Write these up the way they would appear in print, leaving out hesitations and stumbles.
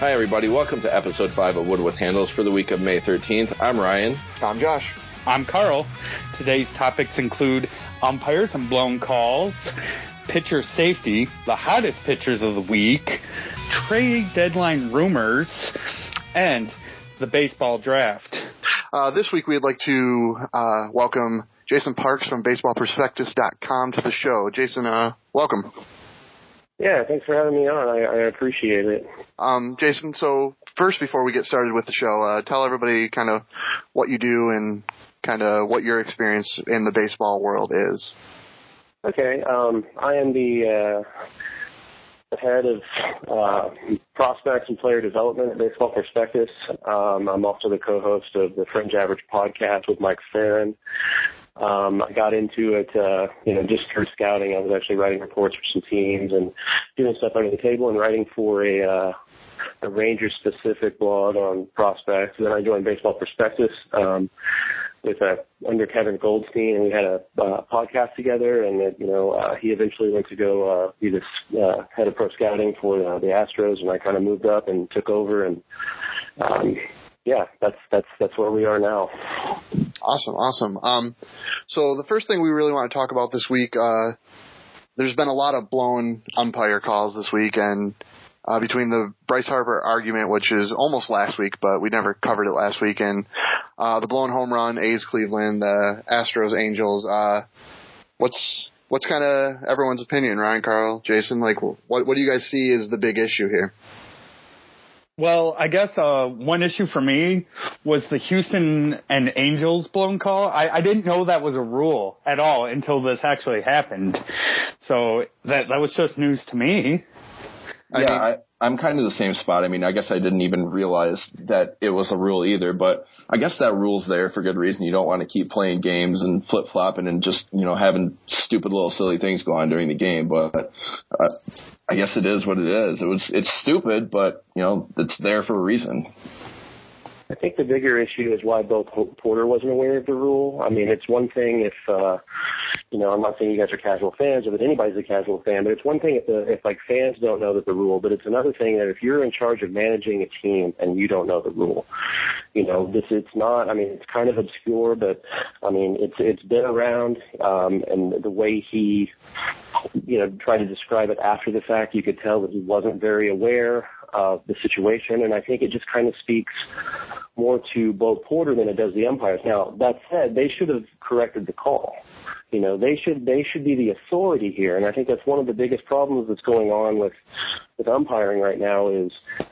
Hi, everybody. Welcome to episode 5 of Wood with Handles for the week of May 13th. I'm Ryan. I'm Josh. I'm Carl. Today's topics include umpires and blown calls, pitcher safety, the hottest pitchers of the week, trade deadline rumors, and the baseball draft. This week we'd like to welcome Jason Parks from BaseballProspectus.com to the show. Jason, welcome. Yeah, thanks for having me on. I appreciate it. Jason, so first, before we get started with the show, tell everybody kind of what you do and kind of what your experience in the baseball world is. Okay, I am the head of prospects and player development at Baseball Prospectus. I'm also the co-host of the Fringe Average podcast with Mike Farron. I got into it, just through scouting. I was actually writing reports for some teams and doing stuff under the table and writing for a Ranger-specific blog on prospects. Then I joined Baseball Prospectus under Kevin Goldstein, and we had a podcast together. And he eventually went to go be the head of pro scouting for the Astros, and I kind of moved up and took over. And that's where we are now. Awesome. So the first thing we really want to talk about this week, there's been a lot of blown umpire calls this week, and between the Bryce Harper argument, which is almost last week, but we never covered it last week, and the blown home run, A's Cleveland, Astros Angels, what's kind of everyone's opinion, Ryan, Carl, Jason? Like, what do you guys see is the big issue here? Well, I guess one issue for me was the Houston and Angels blown call. I didn't know that was a rule at all until this actually happened. So that was just news to me. I'm kind of the same spot. I mean, I guess I didn't even realize that it was a rule either, but I guess that rule's there for good reason. You don't want to keep playing games and flip-flopping and just, having stupid little silly things go on during the game, but I guess it is what it is. It's stupid, but, it's there for a reason. I think the bigger issue is why Bill Porter wasn't aware of the rule. I mean, it's one thing if, I'm not saying you guys are casual fans or that anybody's a casual fan, but it's one thing if fans don't know that the rule, but it's another thing that if you're in charge of managing a team and you don't know the rule, it's kind of obscure, but I mean, it's been around, and the way he, tried to describe it after the fact, you could tell that he wasn't very aware of the situation, and I think it just kind of speaks more to Bo Porter than it does the umpires. Now, that said, they should have corrected the call. They should be the authority here, and I think that's one of the biggest problems that's going on with umpiring right now is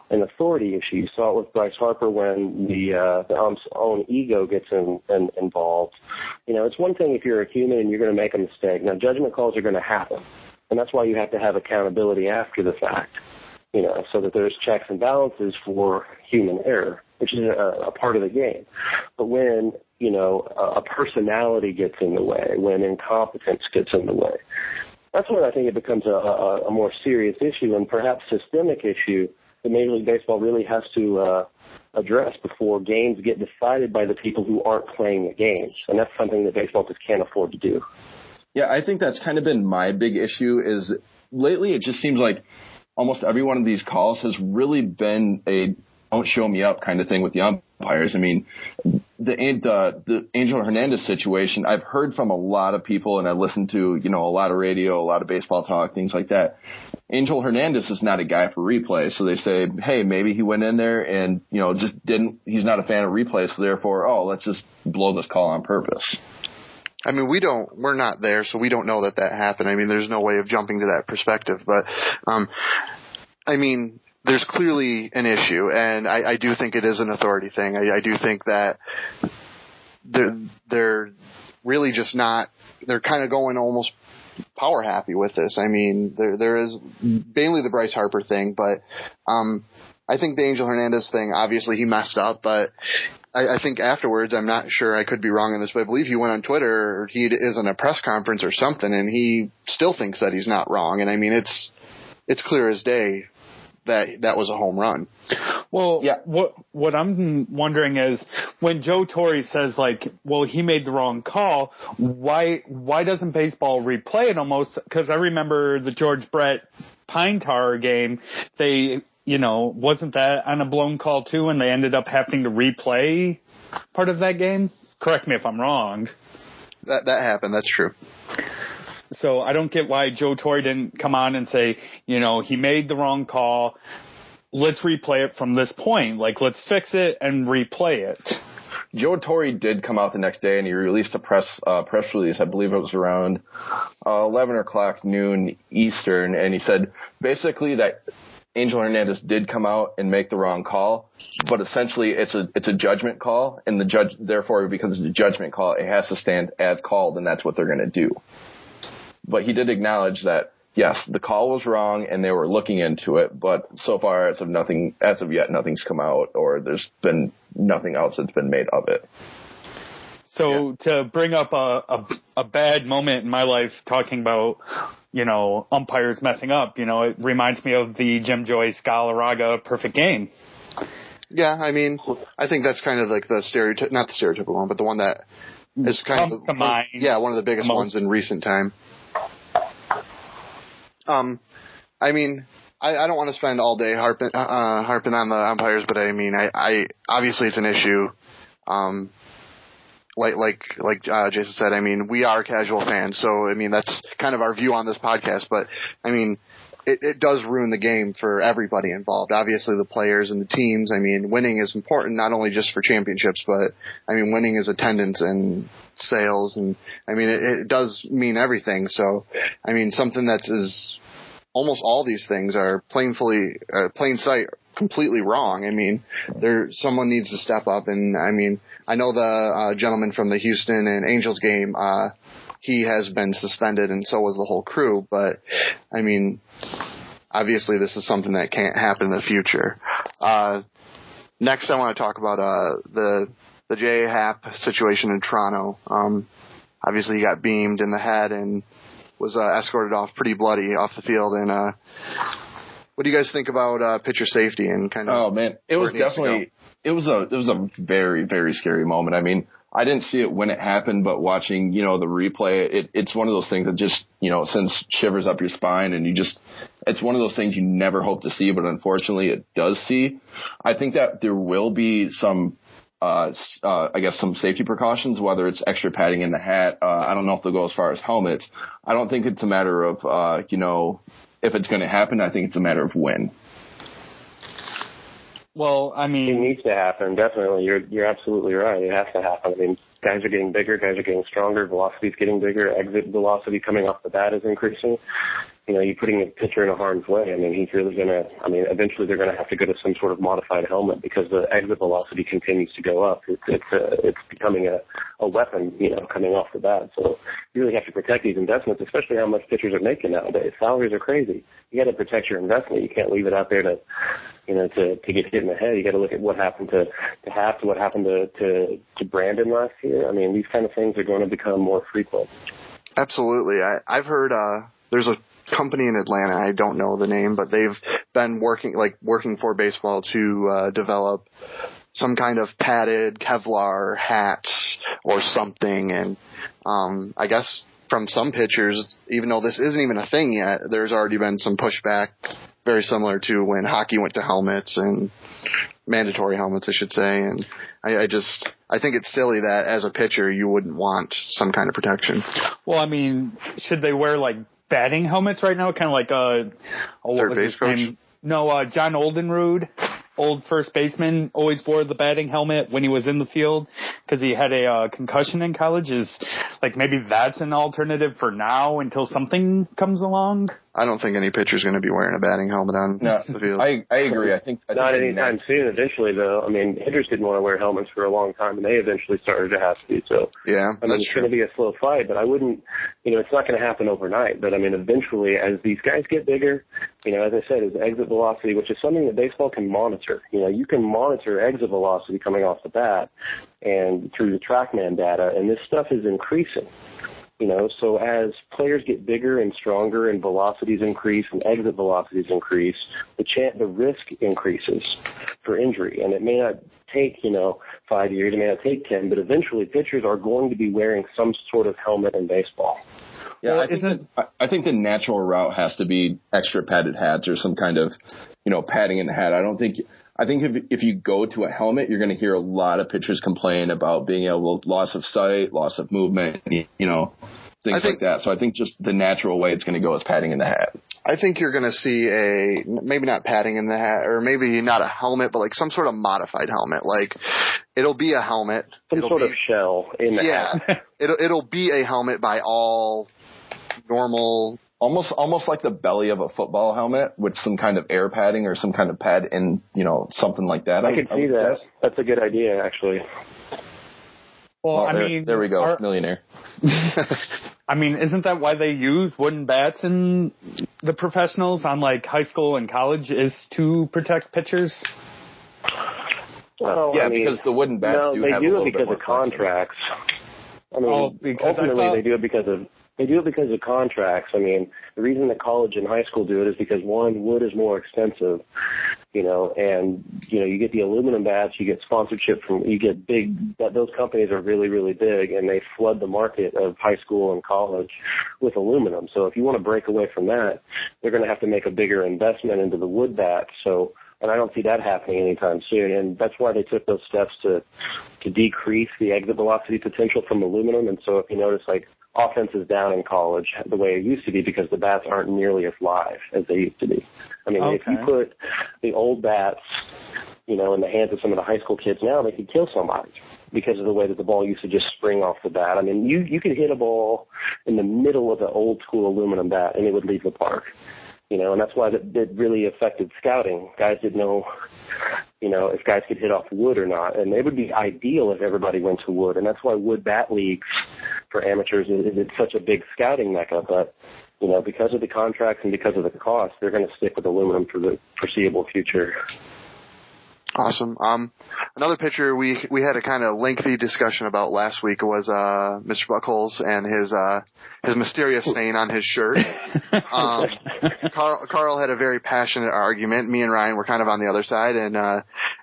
an authority issue. You saw it with Bryce Harper when the ump's own ego gets involved. It's one thing if you're a human and you're going to make a mistake. Now, judgment calls are going to happen, and that's why you have to have accountability after the fact, so that there's checks and balances for human error, which is a part of the game. But when a personality gets in the way, when incompetence gets in the way, that's when I think it becomes a more serious issue and perhaps systemic issue that Major League Baseball really has to address before games get decided by the people who aren't playing the games. And that's something that baseball just can't afford to do. Yeah, I think that's kind of been my big issue is lately it just seems like almost every one of these calls has really been a don't show me up kind of thing with the umpires. I mean, the Angel Hernandez situation, I've heard from a lot of people and I've listened to, a lot of radio, a lot of baseball talk, things like that. Angel Hernandez is not a guy for replay. So they say, hey, maybe he went in there and, he's not a fan of replay. So therefore, let's just blow this call on purpose. I mean, we're not there, so we don't know that happened. I mean, there's no way of jumping to that perspective, but, there's clearly an issue, and I do think it is an authority thing. I do think that they're really just not – they're kind of going almost power happy with this. I mean, there is mainly the Bryce Harper thing, but I think the Angel Hernandez thing, obviously he messed up, but I think afterwards, I'm not sure, I could be wrong on this, but I believe he went on Twitter or he is in a press conference or something, and he still thinks that he's not wrong. And I mean, it's clear as day that was a home run. Well, yeah. What I'm wondering is when Joe Torre says he made the wrong call, why doesn't baseball replay it almost? Because I remember the George Brett Pine Tar game, they wasn't that on a blown call too, and they ended up having to replay part of that game? Correct me if I'm wrong. That happened. That's true. So I don't get why Joe Torre didn't come on and say, he made the wrong call. Let's replay it from this point. Like, let's fix it and replay it. Joe Torre did come out the next day and he released a press release. I believe it was around 11 o'clock noon Eastern, and he said basically that Angel Hernandez did come out and make the wrong call, but essentially it's a judgment call, and the judge, therefore, because it's a judgment call, it has to stand as called, and that's what they're going to do. But he did acknowledge that yes, the call was wrong and they were looking into it, but so far as of yet, nothing's come out, or there's been nothing else that's been made of it. So to bring up a bad moment in my life, talking about, umpires messing up, it reminds me of the Jim Joyce Galarraga perfect game. Yeah, I mean, I think that's kind of like the not the stereotypical one, but the one that is kind of one of the biggest ones in recent time. I mean, I don't want to spend all day harping on the umpires, but I mean, I obviously it's an issue. Like Jason said, I mean, we are casual fans, so I mean that's kind of our view on this podcast. But I mean, it does ruin the game for everybody involved. Obviously, the players and the teams. I mean, winning is important not only just for championships, but I mean, winning is attendance and sales, and I mean, it does mean everything. So, I mean, something that's almost all these things are plain sight completely wrong. I mean, someone needs to step up, and I mean, I know the gentleman from the Houston and Angels game. He has been suspended, and so was the whole crew. But I mean, obviously, this is something that can't happen in the future. Next, I want to talk about the J.A. Happ situation in Toronto. Obviously, he got beamed in the head and was escorted off pretty bloody off the field. And what do you guys think about pitcher safety and kind of? Oh man, it was a very, very scary moment. I mean, I didn't see it when it happened, but watching, the replay, it's one of those things that just, sends shivers up your spine, and it's one of those things you never hope to see, but unfortunately it does see. I think that there will be some, some safety precautions, whether it's extra padding in the hat. I don't know if they'll go as far as helmets. I don't think it's a matter of, if it's going to happen. I think it's a matter of when. Well, I mean, it needs to happen. Definitely, you're absolutely right. It has to happen. I mean, guys are getting bigger, guys are getting stronger, velocity's getting bigger, exit velocity coming off the bat is increasing. You're putting a pitcher in a harm's way. I mean, eventually they're going to have to go to some sort of modified helmet because the exit velocity continues to go up. It's becoming a weapon, coming off the bat. So you really have to protect these investments, especially how much pitchers are making nowadays. Salaries are crazy. You got to protect your investment. You can't leave it out there to get hit in the head. You got to look at what happened to Happ, what happened to Brandon last year. I mean, these kind of things are going to become more frequent. Absolutely. I've heard there's a company in Atlanta, I don't know the name, but they've been working for baseball to develop some kind of padded Kevlar hats or something. And I guess from some pitchers, even though this isn't even a thing yet, there's already been some pushback, very similar to when hockey went to helmets and mandatory helmets, I should say. And I think it's silly that as a pitcher you wouldn't want some kind of protection. Well, I mean, should they wear like batting helmets right now? Kind of like third base coach? No, John Oldenrud, old first baseman, always wore the batting helmet when he was in the field because he had a concussion in college. Is like maybe that's an alternative for now until something comes along? I don't think any pitcher's going to be wearing a batting helmet on the field. I agree. I think not anytime soon. Eventually, though, I mean, hitters didn't want to wear helmets for a long time, and they eventually started to have to. So, yeah, I mean, it's going to be a slow fight, but I wouldn't. It's not going to happen overnight. But I mean, eventually, as these guys get bigger, as I said, is exit velocity, which is something that baseball can monitor. You can monitor exit velocity coming off the bat and through the TrackMan data, and this stuff is increasing. So as players get bigger and stronger and velocities increase and exit velocities increase, the risk increases for injury. And it may not take, 5 years, it may not take 10, but eventually pitchers are going to be wearing some sort of helmet in baseball. Yeah, I think the natural route has to be extra padded hats or some kind of, padding in the hat. I think if you go to a helmet, you're going to hear a lot of pitchers complain about being able to loss of sight, loss of movement, things like that. So I think just the natural way it's going to go is padding in the hat. I think you're going to see maybe not padding in the hat, or maybe not a helmet, but like some sort of modified helmet. Like it'll be a helmet. Some sort of shell in the hat. It'll be a helmet by all normal. Almost like the belly of a football helmet with some kind of air padding or some kind of pad in, something like that. I could see that. That's a good idea, actually. Well, there we go, millionaire. I mean, isn't that why they use wooden bats in the professionals on like high school and college, is to protect pitchers? Well, yeah, because the wooden bats do have a little bit more. They do it because of contracts. Ultimately they do it because of contracts. I mean, the reason that college and high school do it is because, one, wood is more expensive, and, you get the aluminum bats, you get sponsorship those companies are really, really big, and they flood the market of high school and college with aluminum. So if you want to break away from that, they're going to have to make a bigger investment into the wood bat. And I don't see that happening anytime soon. And that's why they took those steps to decrease the exit velocity potential from aluminum. And so if you notice, like, offense is down in college the way it used to be because the bats aren't nearly as live as they used to be. I mean, If you put the old bats, in the hands of some of the high school kids now, they could kill somebody because of the way that the ball used to just spring off the bat. I mean, you could hit a ball in the middle of the old school aluminum bat and it would leave the park. And that's why it really affected scouting. Guys didn't know, if guys could hit off wood or not. And it would be ideal if everybody went to wood. And that's why wood bat leagues for amateurs is such a big scouting mecca. But, because of the contracts and because of the cost, they're going to stick with aluminum for the foreseeable future. Awesome. Another pitcher we had a kind of lengthy discussion about last week was Mr. Buchholz and his mysterious stain on his shirt. Carl had a very passionate argument. Me and Ryan were kind of on the other side, and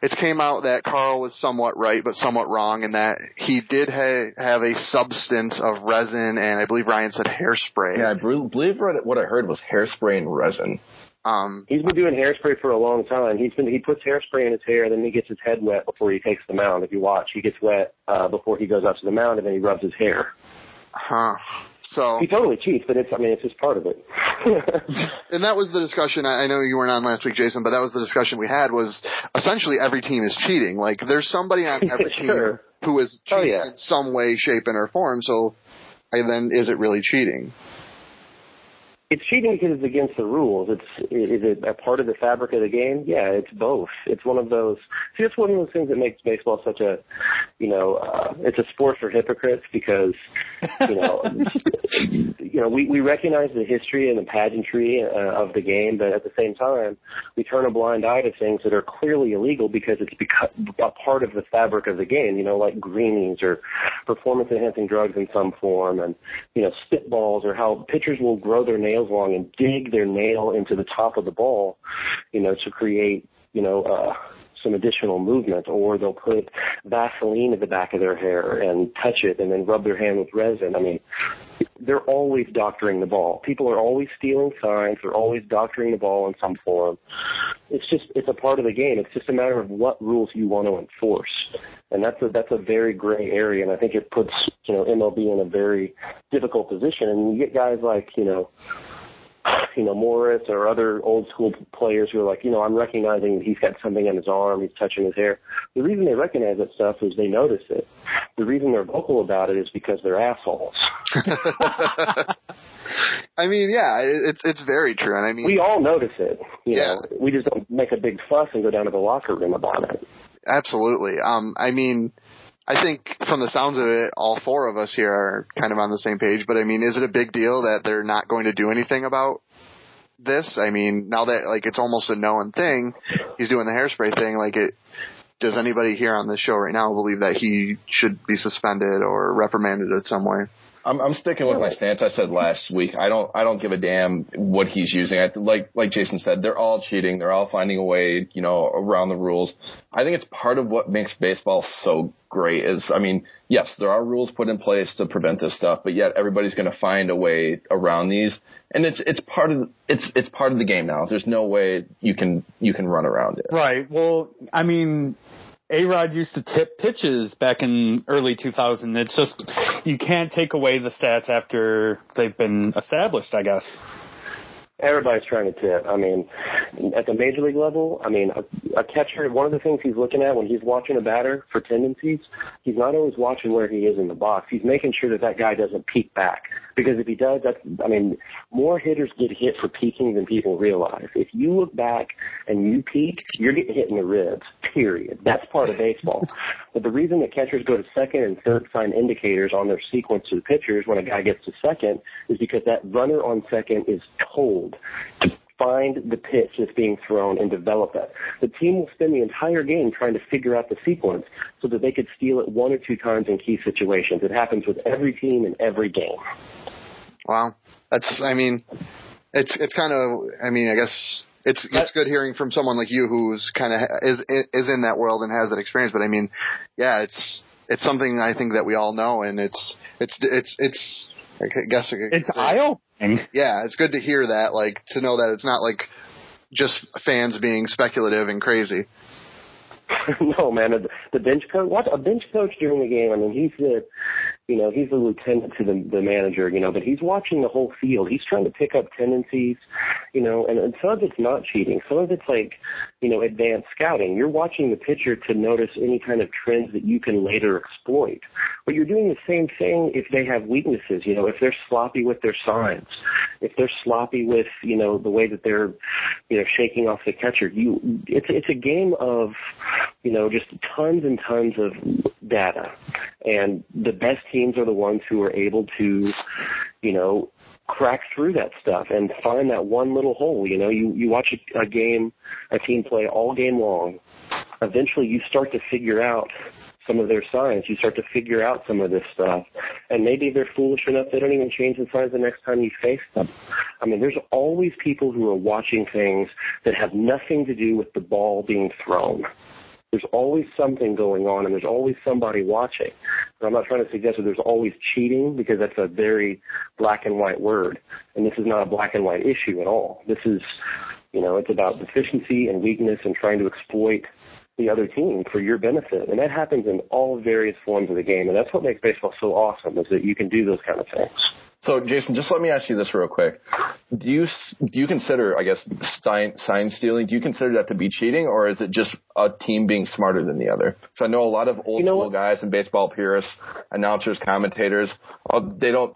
it came out that Carl was somewhat right but somewhat wrong, in that he did have a substance of resin, and I believe Ryan said hairspray. Yeah, I believe what I heard was hairspray and resin. He's been doing hairspray for a long time. He puts hairspray in his hair, then he gets his head wet before he takes the mound. If you watch, he gets wet before he goes up to the mound, and then he rubs his hair. So he totally cheats, but it's just part of it. And that was the discussion. I know you weren't on last week, Jason, but that was the discussion we had. Was essentially every team is cheating. Like there's somebody on every team who is cheating in some way, shape, and or form. So then, is it really cheating? It's cheating because it's against the rules. Is it a part of the fabric of the game? Yeah, it's both. It's one of those. See, it's one of those things that makes baseball such a, it's a sport for hypocrites because, we recognize the history and the pageantry of the game, but at the same time, we turn a blind eye to things that are clearly illegal because it's a part of the fabric of the game. Like greenies or performance-enhancing drugs in some form, and spitballs, or how pitchers will grow their nails long and dig their nail into the top of the ball, to create, some additional movement, or they'll put Vaseline at the back of their hair and touch it and then rub their hand with resin. I mean, they're always doctoring the ball. People are always stealing signs. They're always doctoring the ball in some form. It's a part of the game. It's just a matter of what rules you want to enforce. And that's a very gray area. And I think it puts, MLB in a very difficult position. And you get guys like, Morris or other old school players who are like, I'm recognizing he's got something on his arm, he's touching his hair. The reason they recognize that stuff is they notice it. The reason they're vocal about it is because they're assholes. I mean, yeah, it's very true. And I mean, we all notice it. You know, we just don't make a big fuss and go down to the locker room about it. Absolutely. I mean, I think from the sounds of it, all four of us here are kind of on the same page. But I mean, is it a big deal that they're not going to do anything about this? I mean, now that it's almost a known thing, he's doing the hairspray thing. Does anybody here on this show right now believe that he should be suspended or reprimanded in some way? I'm sticking with my stance I said last week. I don't give a damn what he's using. Like Jason said, they're all cheating. They're all finding a way, around the rules. I think it's part of what makes baseball so great is, yes, there are rules put in place to prevent this stuff, but yet everybody's going to find a way around these. And it's part of the game now. There's no way you can run around it. Right. Well, A-Rod used to tip pitches back in early 2000. It's just, you can't take away the stats after they've been established, I guess. Everybody's trying to tip. At the major league level, a catcher, one of the things he's looking at when he's watching a batter for tendencies, he's not always watching where he is in the box. He's making sure that guy doesn't peek back. Because if he does, more hitters get hit for peeking than people realize. If you look back and you peek, you're getting hit in the ribs, period. That's part of baseball. But the reason that catchers go to second and third sign indicators on their sequence to the pitchers when a guy gets to second is because that runner on second is told to find the pitch that's being thrown and develop it. The team will spend the entire game trying to figure out the sequence so that they could steal it one or two times in key situations. It happens with every team in every game. Wow. It's kind of, I guess it's good hearing from someone like you who's kind of is in that world and has that experience. But it's something I think that we all know, and it's I guess it's eye-opening. Yeah, it's good to hear that, to know that it's not just fans being speculative and crazy. No, man, the bench coach. What a bench coach during the game. He's the lieutenant to the manager, but he's watching the whole field. He's trying to pick up tendencies, and some of it's not cheating. Some of it's advanced scouting. You're watching the pitcher to notice any kind of trends that you can later exploit. But you're doing the same thing if they have weaknesses, if they're sloppy with their signs, if they're sloppy with, the way that they're, shaking off the catcher. It's a game of, just tons and tons of data. And the best teams are the ones who are able to, crack through that stuff and find that one little hole. You watch a team play all game long. Eventually you start to figure out some of their signs. You start to figure out some of this stuff. And maybe they're foolish enough they don't even change the signs the next time you face them. There's always people who are watching things that have nothing to do with the ball being thrown. There's always something going on, and there's always somebody watching. And I'm not trying to suggest that there's always cheating, because that's a very black and white word. And this is not a black and white issue at all. This is, it's about deficiency and weakness and trying to exploit the other team for your benefit. And that happens in all various forms of the game. And that's what makes baseball so awesome, is that you can do those kind of things. So, Jason, just let me ask you this real quick. Do you consider, I guess, sign stealing, do you consider that to be cheating, or is it just a team being smarter than the other? Because I know a lot of old school guys and baseball purists, announcers, commentators, they'll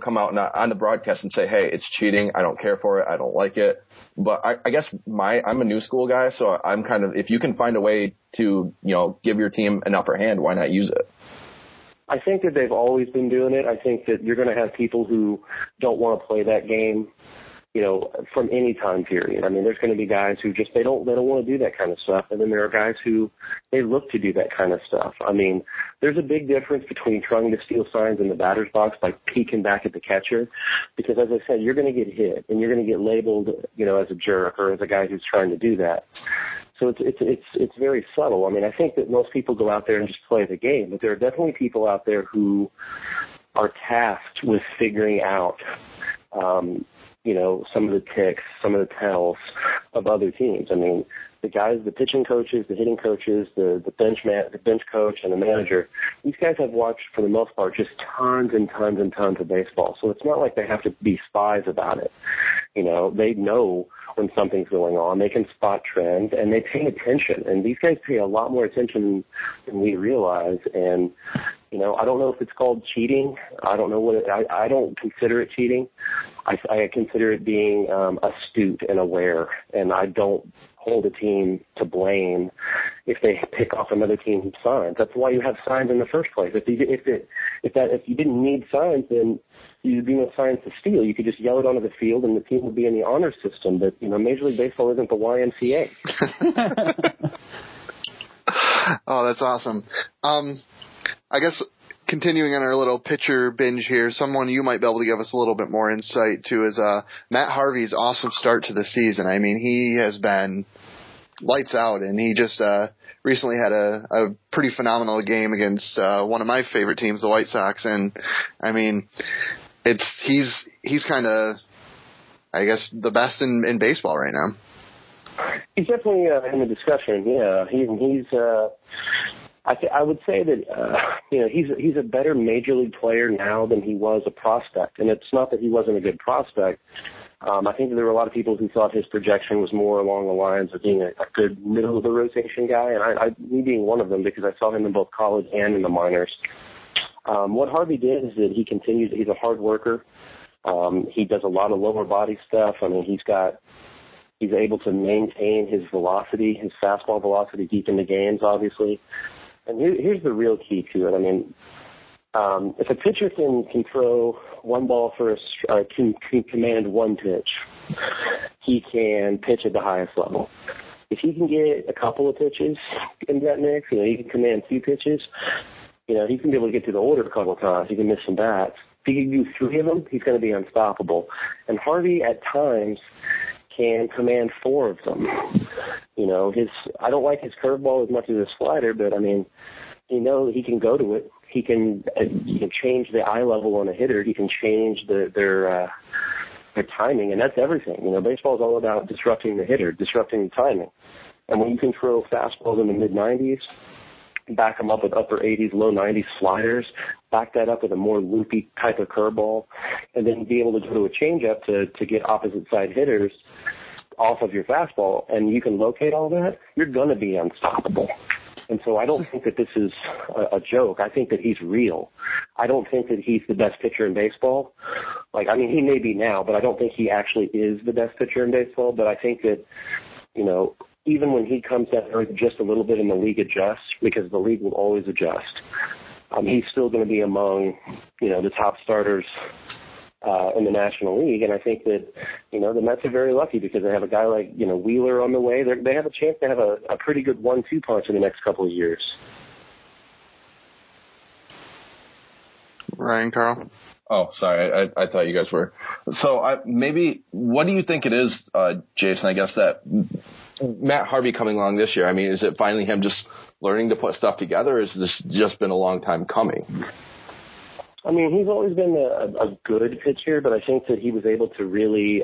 come out on the broadcast and say, hey, it's cheating. I don't care for it. I don't like it. But I guess I'm a new school guy, so I'm kind of, if you can find a way to, give your team an upper hand, why not use it? I think that they've always been doing it. I think that you're going to have people who don't want to play that game, from any time period. There's going to be guys who just, they don't want to do that kind of stuff. And then there are guys who, they look to do that kind of stuff. There's a big difference between trying to steal signs in the batter's box by peeking back at the catcher. Because as I said, you're going to get hit and you're going to get labeled, as a jerk or as a guy who's trying to do that. So it's very subtle. I think that most people go out there and just play the game, but there are definitely people out there who are tasked with figuring out, some of the ticks, some of the tells of other teams. The guys, the pitching coaches, the hitting coaches, the bench coach, and the manager, these guys have watched, for the most part, just tons and tons and tons of baseball. So it's not like they have to be spies about it. They know when something's going on. They can spot trends, and they pay attention. And these guys pay a lot more attention than we realize. And, I don't know if it's called cheating. I don't know what I don't consider it cheating. I consider it being astute and aware. And I don't hold a team to blame if they pick off another team's signs. That's why you have signs in the first place. If you didn't need signs, then you'd be no signs to steal. You could just yell it onto the field, and the team would be in the honor system. But Major League Baseball isn't the YMCA. Oh, that's awesome. I guess continuing on our little pitcher binge here, someone you might be able to give us a little bit more insight to is Matt Harvey's awesome start to the season. I mean, he has been lights out, and he just recently had a pretty phenomenal game against one of my favorite teams, the White Sox. And I mean, he's kind of, I guess, the best in baseball right now. He's definitely in the discussion. Yeah, he's. I would say that he's a better major league player now than he was a prospect, and it's not that he wasn't a good prospect. I think that there were a lot of people who thought his projection was more along the lines of being a good middle of the rotation guy, and me being one of them, because I saw him in both college and in the minors. What Harvey did is that he continues. He's a hard worker. He does a lot of lower body stuff. I mean, he's able to maintain his velocity, his fastball velocity deep into games, obviously. And here's the real key to it. I mean, if a pitcher can throw one ball for can command one pitch, he can pitch at the highest level. If he can get a couple of pitches in that mix, he can command 2 pitches. He can be able to get to the order a couple of times. He can miss some bats. If he can do 3 of them, he's going to be unstoppable. And Harvey, at times, can command 4 of them. I don't like his curveball as much as his slider, but I mean, he can go to it. He can change the eye level on a hitter. He can change their timing, and that's everything. Baseball is all about disrupting the hitter, disrupting the timing. And when you can throw fastballs in the mid-90s, back them up with upper 80s, low 90s sliders, back that up with a more loopy type of curveball, and then be able to go to a changeup to get opposite side hitters off of your fastball, and you can locate all that, you're going to be unstoppable. And so I don't think that this is a joke. I think that he's real. I don't think that he's the best pitcher in baseball. He may be now, but I don't think he actually is the best pitcher in baseball. But I think that, even when he comes down to earth just a little bit and the league adjusts, because the league will always adjust, he's still going to be among, the top starters in the National League. And I think that, the Mets are very lucky because they have a guy like, Wheeler on the way. They have a chance to have a pretty good 1-2 punch in the next couple of years. Ryan, Carl? Oh, sorry. I thought you guys were. So maybe what do you think it is, Jason, I guess, that Matt Harvey coming along this year? I mean, is it finally him just learning to put stuff together, or has this just been a long time coming? I mean, he's always been a good pitcher, but I think that he was able to really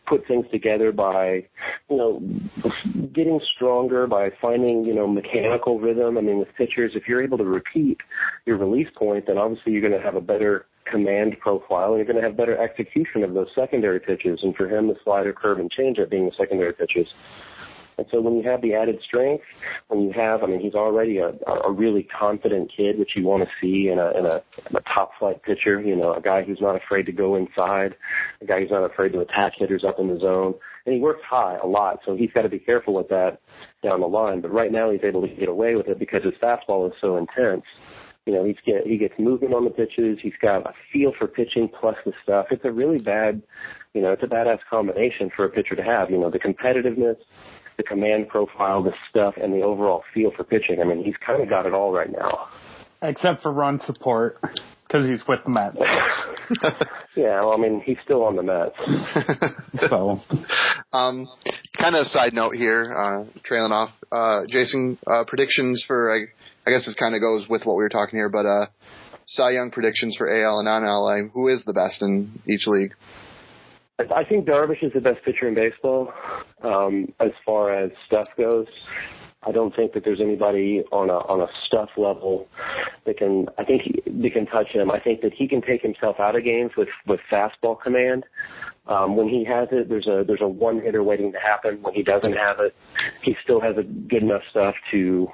put things together by, getting stronger, by finding, mechanical rhythm. I mean, with pitchers, if you're able to repeat your release point, then obviously you're going to have a better command profile, and you're going to have better execution of those secondary pitches. And for him, the slider, curve, and changeup being the secondary pitches. And so when you have the added strength, he's already a really confident kid, which you want to see in a top flight pitcher, a guy who's not afraid to go inside, a guy who's not afraid to attack hitters up in the zone. And he works high a lot, so he's got to be careful with that down the line. But right now he's able to get away with it because his fastball is so intense. He gets movement on the pitches. He's got a feel for pitching plus the stuff. It's a really it's a badass combination for a pitcher to have. The competitiveness, the command profile, the stuff, and the overall feel for pitching. I mean, he's kind of got it all right now. Except for run support, because he's with the Mets. Yeah, well, I mean, he's still on the Mets. So, kind of a side note here, trailing off. Jason, predictions for, I guess this kind of goes with what we were talking here, but Cy Young predictions for AL and non-AL. Who is the best in each league? I think Darvish is the best pitcher in baseball as far as stuff goes. I don't think that there's anybody on a stuff level that can touch him. I think that he can take himself out of games with fastball command. When he has it, there's a one hitter waiting to happen. When he doesn't have it, he still has a good enough stuff to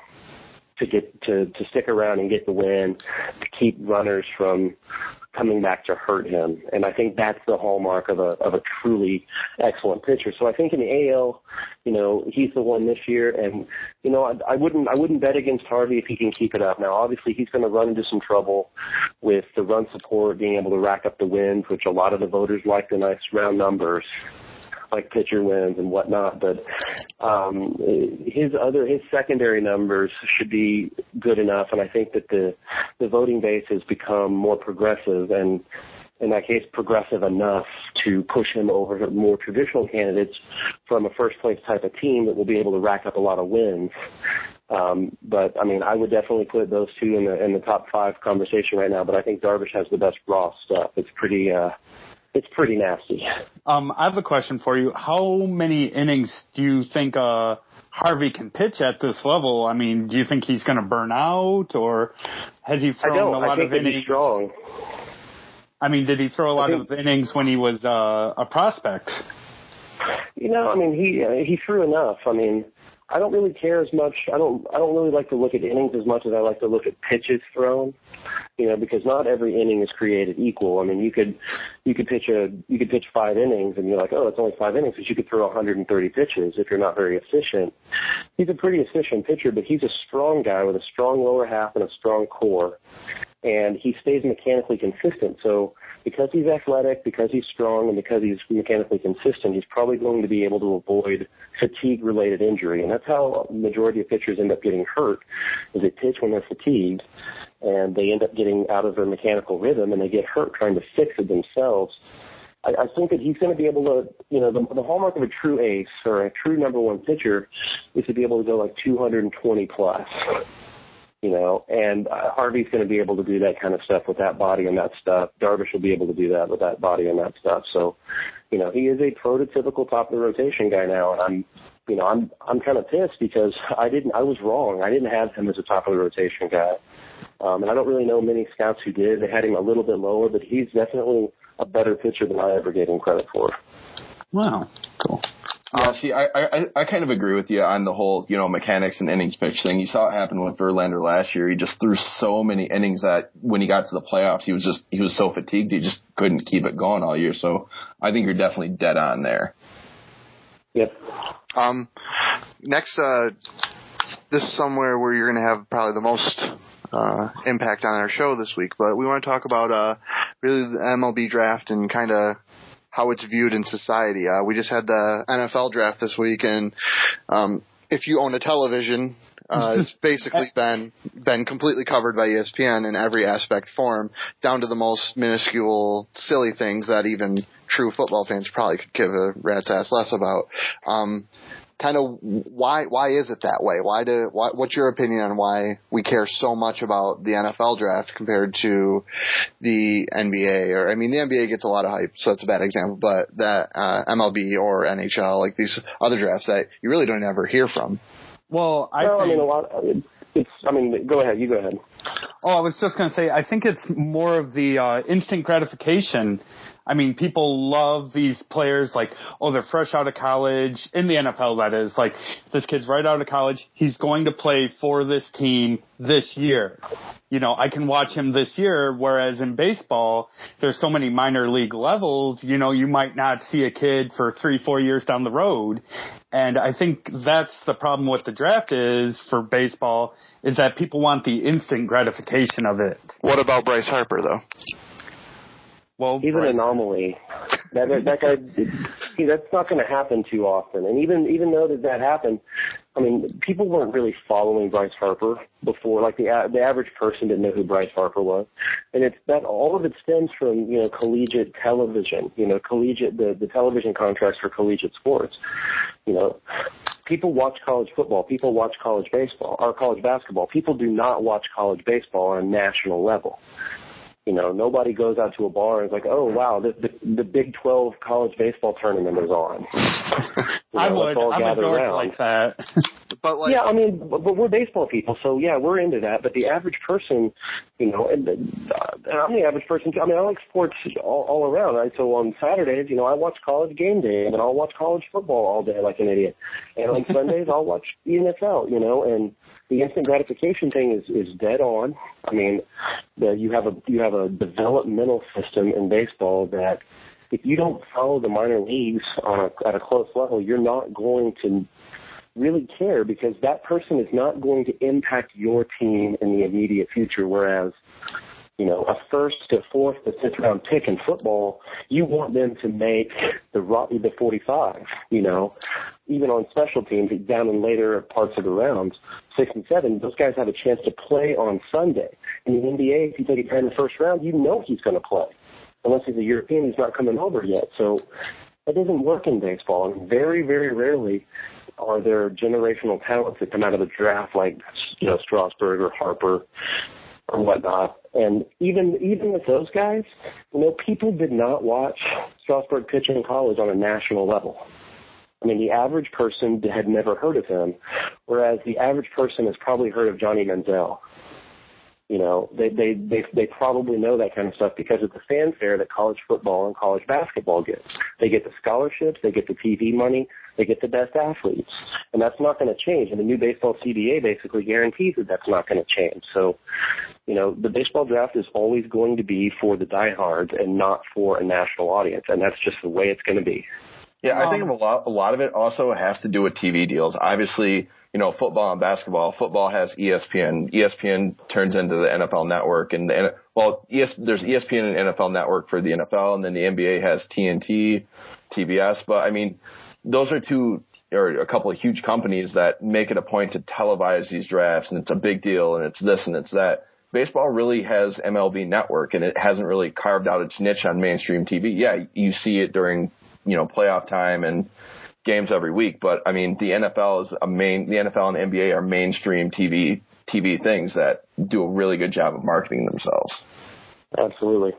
stick around and get the win, to keep runners from coming back to hurt him. And I think that's the hallmark of a truly excellent pitcher. So I think in the AL, he's the one this year. And, I wouldn't bet against Harvey if he can keep it up. Now, obviously, he's going to run into some trouble with the run support, being able to rack up the wins, which a lot of the voters like the nice round numbers. like pitcher wins and whatnot. But his secondary numbers should be good enough, and I think that the voting base has become more progressive, and in that case, progressive enough to push him over more traditional candidates from a first-place type of team that will be able to rack up a lot of wins. But, I mean, I would definitely put those two in the top 5 conversation right now, but I think Darvish has the best raw stuff. It's pretty nasty. I have a question for you. How many innings do you think Harvey can pitch at this level? I mean, do you think he's going to burn out, or has he thrown a lot of innings? He's strong. I mean, did he throw a lot of innings when he was a prospect? You know, I mean, he threw enough. I mean, I don't really care as much. I don't really like to look at innings as much as I like to look at pitches thrown. You know, because not every inning is created equal. I mean, you could pitch 5 innings and you're like, oh, it's only 5 innings, but you could throw 130 pitches if you're not very efficient. He's a pretty efficient pitcher, but he's a strong guy with a strong lower half and a strong core. And he stays mechanically consistent. So because he's athletic, because he's strong, and because he's mechanically consistent, he's probably going to be able to avoid fatigue-related injury. And that's how the majority of pitchers end up getting hurt, is they pitch when they're fatigued, and they end up getting out of their mechanical rhythm, and they get hurt trying to fix it themselves. I think that he's going to be able to, you know, the hallmark of a true ace or a true number one pitcher is to be able to go like 220 plus. You know, and Harvey's going to be able to do that kind of stuff with that body and that stuff. Darvish will be able to do that with that body and that stuff. So, you know, he is a prototypical top of the rotation guy now, and I'm kind of pissed because I was wrong. I didn't have him as a top of the rotation guy, and I don't really know many scouts who did. They had him a little bit lower, but he's definitely a better pitcher than I ever gave him credit for. Wow, cool. Yeah, see, I kind of agree with you on the whole, you know, mechanics and innings pitch thing. You saw it happen with Verlander last year. He just threw so many innings that when he got to the playoffs, he was so fatigued he just couldn't keep it going all year. So I think you're definitely dead on there. Yep. Next, this is somewhere where you're going to have probably the most impact on our show this week, but we want to talk about really the MLB draft and kind of how it's viewed in society. We just had the NFL draft this week, and if you own a television, it's basically been completely covered by ESPN in every aspect form, down to the most minuscule, silly things that even true football fans probably could give a rat's ass less about. Kind of why is it that way? What's your opinion on why we care so much about the NFL draft compared to the NBA? Or I mean, the NBA gets a lot of hype, so it's a bad example, but that MLB or NHL, like these other drafts that you really don't ever hear from. Well, go ahead. You go ahead. Oh, I was just going to say, I think it's more of the instant gratification. I mean, people love these players like, oh, they're fresh out of college, in the NFL that is, like, this kid's right out of college, he's going to play for this team this year. You know, I can watch him this year, whereas in baseball, there's so many minor league levels, you know, you might not see a kid for 3-4 years down the road. And I think that's the problem with the draft is, for baseball, is that people want the instant gratification of it. What about Bryce Harper, though? Well, he's an anomaly. That guy, that's not going to happen too often. And even though that happened, I mean, people weren't really following Bryce Harper before. Like the average person didn't know who Bryce Harper was, and it's that all of it stems from, you know, collegiate television. You know, the television contracts for collegiate sports. You know, people watch college football. People watch college baseball or college basketball. People do not watch college baseball on a national level. You know, nobody goes out to a bar and is like, oh, wow, the Big 12 college baseball tournament is on. I would. I'm a dork like that. But yeah, I mean, but we're baseball people, so yeah, we're into that. But the average person, you know, and I'm the average person too. I mean, I like sports all around, right? So on Saturdays, you know, I watch College Game Day, and I'll watch college football all day like an idiot. And on Sundays, I'll watch the NFL, you know, and the instant gratification thing is dead on. I mean, you have a developmental system in baseball that if you don't follow the minor leagues at a close level, you're not going to really care because that person is not going to impact your team in the immediate future. Whereas A first to fourth to fifth round pick in football, you want them to make the 45, even on special teams down in later parts of the rounds, 6 and 7, those guys have a chance to play on Sunday. In the NBA, if you take a guy in the first round, he's going to play. Unless he's a European, he's not coming over yet. So that doesn't work in baseball. And very, very rarely are there generational talents that come out of the draft like, Strasburg or Harper or whatnot. And even with those guys, people did not watch Strasburg pitch in college on a national level. I mean, the average person had never heard of him, whereas the average person has probably heard of Johnny Manziel. They probably know that kind of stuff because of the fanfare that college football and college basketball get. They get the scholarships, they get the TV money, they get the best athletes. And that's not going to change. And the new baseball CBA basically guarantees that that's not going to change. So, the baseball draft is always going to be for the diehards and not for a national audience. And that's just the way it's going to be. Yeah, I think a lot of it also has to do with TV deals. Obviously, football and basketball. Football has ESPN. ESPN turns into the NFL Network, and there's ESPN and NFL Network for the NFL, and then the NBA has TNT, TBS. But I mean, those are two or a couple of huge companies that make it a point to televise these drafts, and it's a big deal, and it's this and it's that. Baseball really has MLB Network, and it hasn't really carved out its niche on mainstream TV. Yeah, you see it during playoff time and games every week, but I mean, the NFL and the NBA are mainstream TV things that do a really good job of marketing themselves. Absolutely.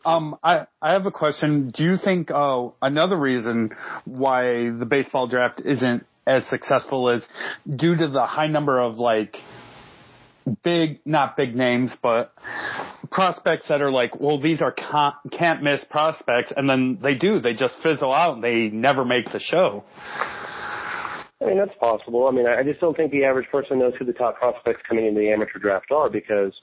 I have a question. Do you think another reason why the baseball draft isn't as successful is due to the high number of not big names, but prospects that are these are can't miss prospects, and then they just fizzle out and they never make the show? I mean, that's possible. I mean, I just don't think the average person knows who the top prospects coming into the amateur draft are, because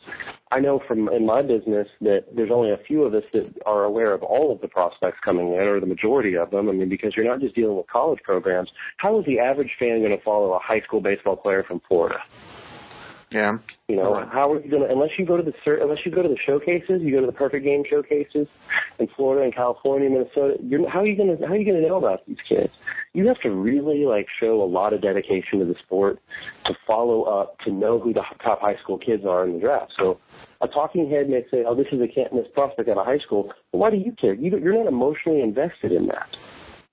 I know from in my business that there's only a few of us that are aware of all of the prospects coming in, or the majority of them. I mean, because you're not just dealing with college programs. How is the average fan going to follow a high school baseball player from Florida? Yeah. How are you going to, unless you go to the showcases, you go to the Perfect Game showcases in Florida and California, Minnesota, how are you going to know about these kids? You have to really show a lot of dedication to the sport to follow up, to know who the top high school kids are in the draft. So a talking head may say, this is a can't miss prospect out of high school. Well, why do you care? You're not emotionally invested in that.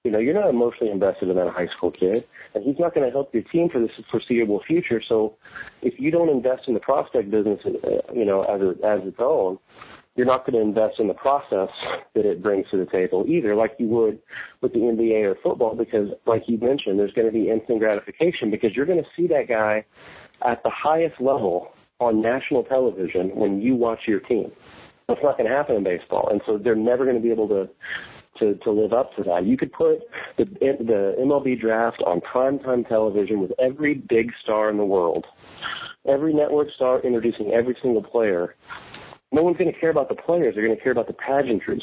You're not emotionally invested in that high school kid, and he's not going to help your team for the foreseeable future. So if you don't invest in the prospect business, as its own, you're not going to invest in the process that it brings to the table either, like you would with the NBA or football, because like you mentioned, there's going to be instant gratification because you're going to see that guy at the highest level on national television when you watch your team. That's not going to happen in baseball, and so they're never going to be able to live up to that. You could put the MLB draft on primetime television with every big star in the world, every network star introducing every single player. No one's going to care about the players. They're going to care about the pageantry.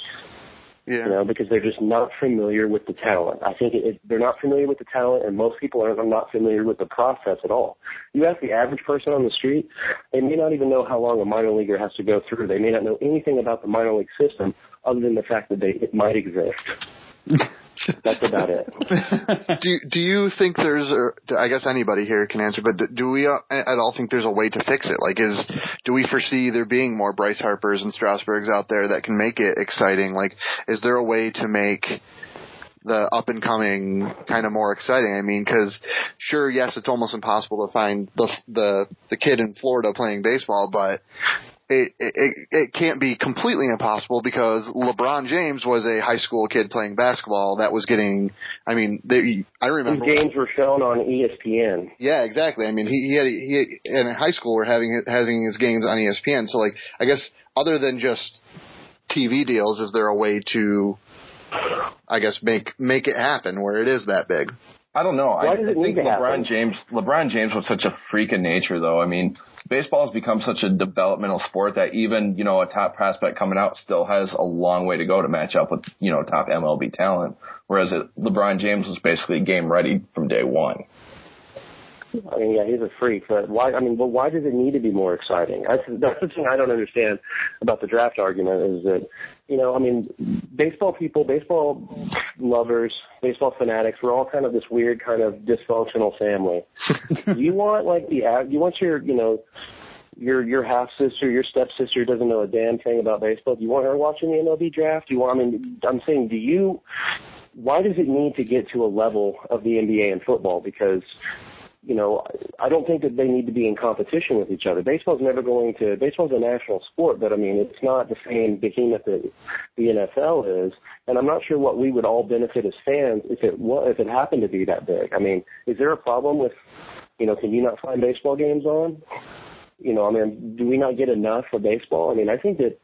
Yeah. Because they're just not familiar with the talent. I think they're not familiar with the talent, and most people are not familiar with the process at all. You ask the average person on the street, they may not even know how long a minor leaguer has to go through. They may not know anything about the minor league system other than the fact that it might exist. That's about it. Do you think I guess anybody here can answer, but do we at all think there's a way to fix it? Do we foresee there being more Bryce Harpers and Strasburgs out there that can make it exciting? Is there a way to make the up and coming kind of more exciting? I mean, because sure, yes, it's almost impossible to find the kid in Florida playing baseball, but it can't be completely impossible because LeBron James was a high school kid playing basketball that was getting, I remember. His games were shown on ESPN. Yeah, exactly. I mean, he in high school were having his games on ESPN. So I guess other than just TV deals, is there a way to, make it happen where it is that big? I don't know. Why I does it think need to happen? LeBron James was such a freak in nature, though. I mean, baseball has become such a developmental sport that even, a top prospect coming out still has a long way to go to match up with, top MLB talent. Whereas LeBron James was basically game ready from day one. I mean, yeah, he's a freak, but why? I mean, but why does it need to be more exciting? That's the thing I don't understand about the draft argument is that, you know, I mean, baseball people, baseball lovers, baseball fanatics, we're all kind of this weird kind of dysfunctional family. You want you want your, you know, your half sister, your stepsister doesn't know a damn thing about baseball. Do you want her watching the MLB draft? I'm saying, why does it need to get to a level of the NBA and football? Because, you know, I don't think that they need to be in competition with each other. Baseball's a national sport, but I mean, it's not the same behemoth that the NFL is. And I'm not sure what we would all benefit as fans if it happened to be that big. I mean, is there a problem with, you know, can you not find baseball games on? You know, I mean, do we not get enough for baseball? I mean, I think that,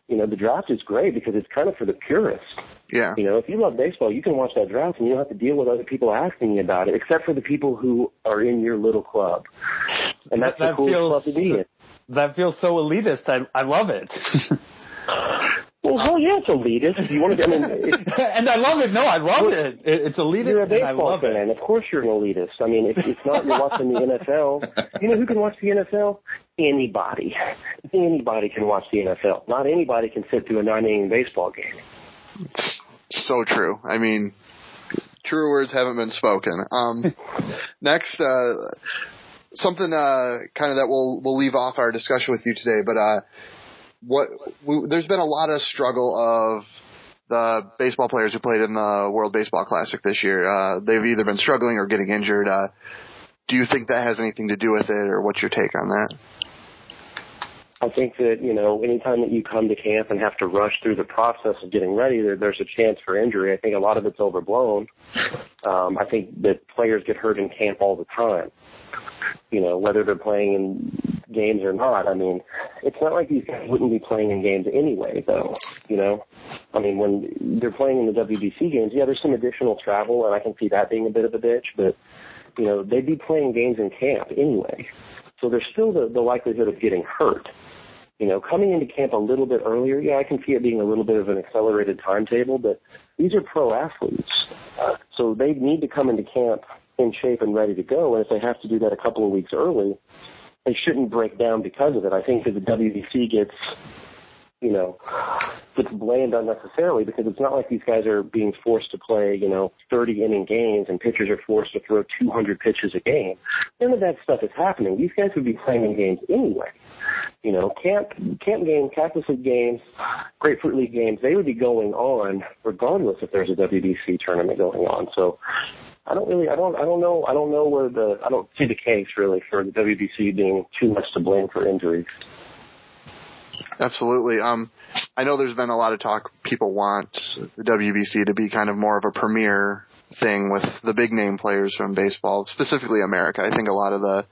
you know, the draft is great because it's kind of for the purists. Yeah. You know, if you love baseball, you can watch that draft and you don't have to deal with other people asking you about it, except for the people who are in your little club. And that's the coolest club to be in. That feels so elitist. I love it. Well, hell yeah, it's elitist. You want to, I mean, and I love it. No, I love it. It's elitist. You're a and I baseball love fan. it. Of course you're an elitist. I mean, if it's not you're watching the NFL. You know who can watch the NFL? Anybody. Anybody can watch the NFL. Not anybody can sit through a 9-inning baseball game. It's so true. I mean, truer words haven't been spoken. Next, something kind of that we'll leave off our discussion with you today, but there's been a lot of struggle of the baseball players who played in the World Baseball Classic this year. They've either been struggling or getting injured. Do you think that has anything to do with it, or what's your take on that? I think that, you know, anytime that you come to camp and have to rush through the process of getting ready, there's a chance for injury. I think a lot of it's overblown. I think that players get hurt in camp all the time, you know, whether they're playing in games or not. I mean, it's not like these guys wouldn't be playing in games anyway, though, you know. I mean, when they're playing in the WBC games, yeah, there's some additional travel, and I can see that being a bit of a bitch, but, you know, they'd be playing games in camp anyway. So there's still the likelihood of getting hurt. You know, coming into camp a little bit earlier, yeah, I can see it being a little bit of an accelerated timetable, but these are pro athletes. So they need to come into camp in shape and ready to go, and if they have to do that a couple of weeks early, they shouldn't break down because of it. I think that the WBC gets blamed unnecessarily because it's not like these guys are being forced to play, 30-inning games and pitchers are forced to throw 200 pitches a game. None of that stuff is happening. These guys would be playing in games anyway. Camp games, Cactus League games, Grapefruit League games, they would be going on regardless if there's a WBC tournament going on. So I don't see the case really for the WBC being too much to blame for injuries. Absolutely. I know there's been a lot of talk. People want the WBC to be kind of more of a premier thing with the big name players from baseball, specifically America. I think a lot of the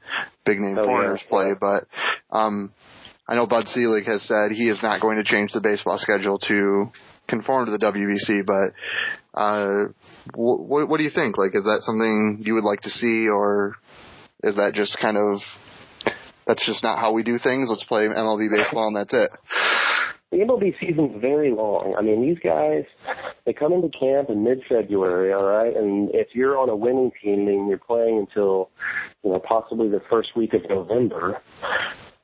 big name foreigners play, but I know Bud Selig has said he is not going to change the baseball schedule to conform to the WBC, but what do you think? Like, is that something you would like to see, or is that just kind of that's just not how we do things? Let's play MLB baseball and that's it. The MLB season's very long. I mean, these guys, they come into camp in mid-February, all right? And if you're on a winning team, then you're playing until, possibly the first week of November.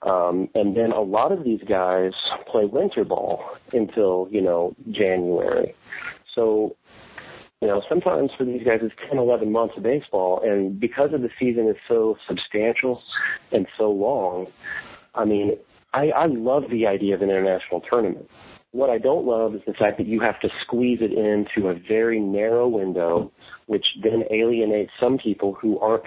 And then a lot of these guys play winter ball until, January. So, sometimes for these guys it's 10, 11 months of baseball. And because of the season is so substantial and so long, I mean, I love the idea of an international tournament. What I don't love is the fact that you have to squeeze it into a very narrow window, which then alienates some people who aren't,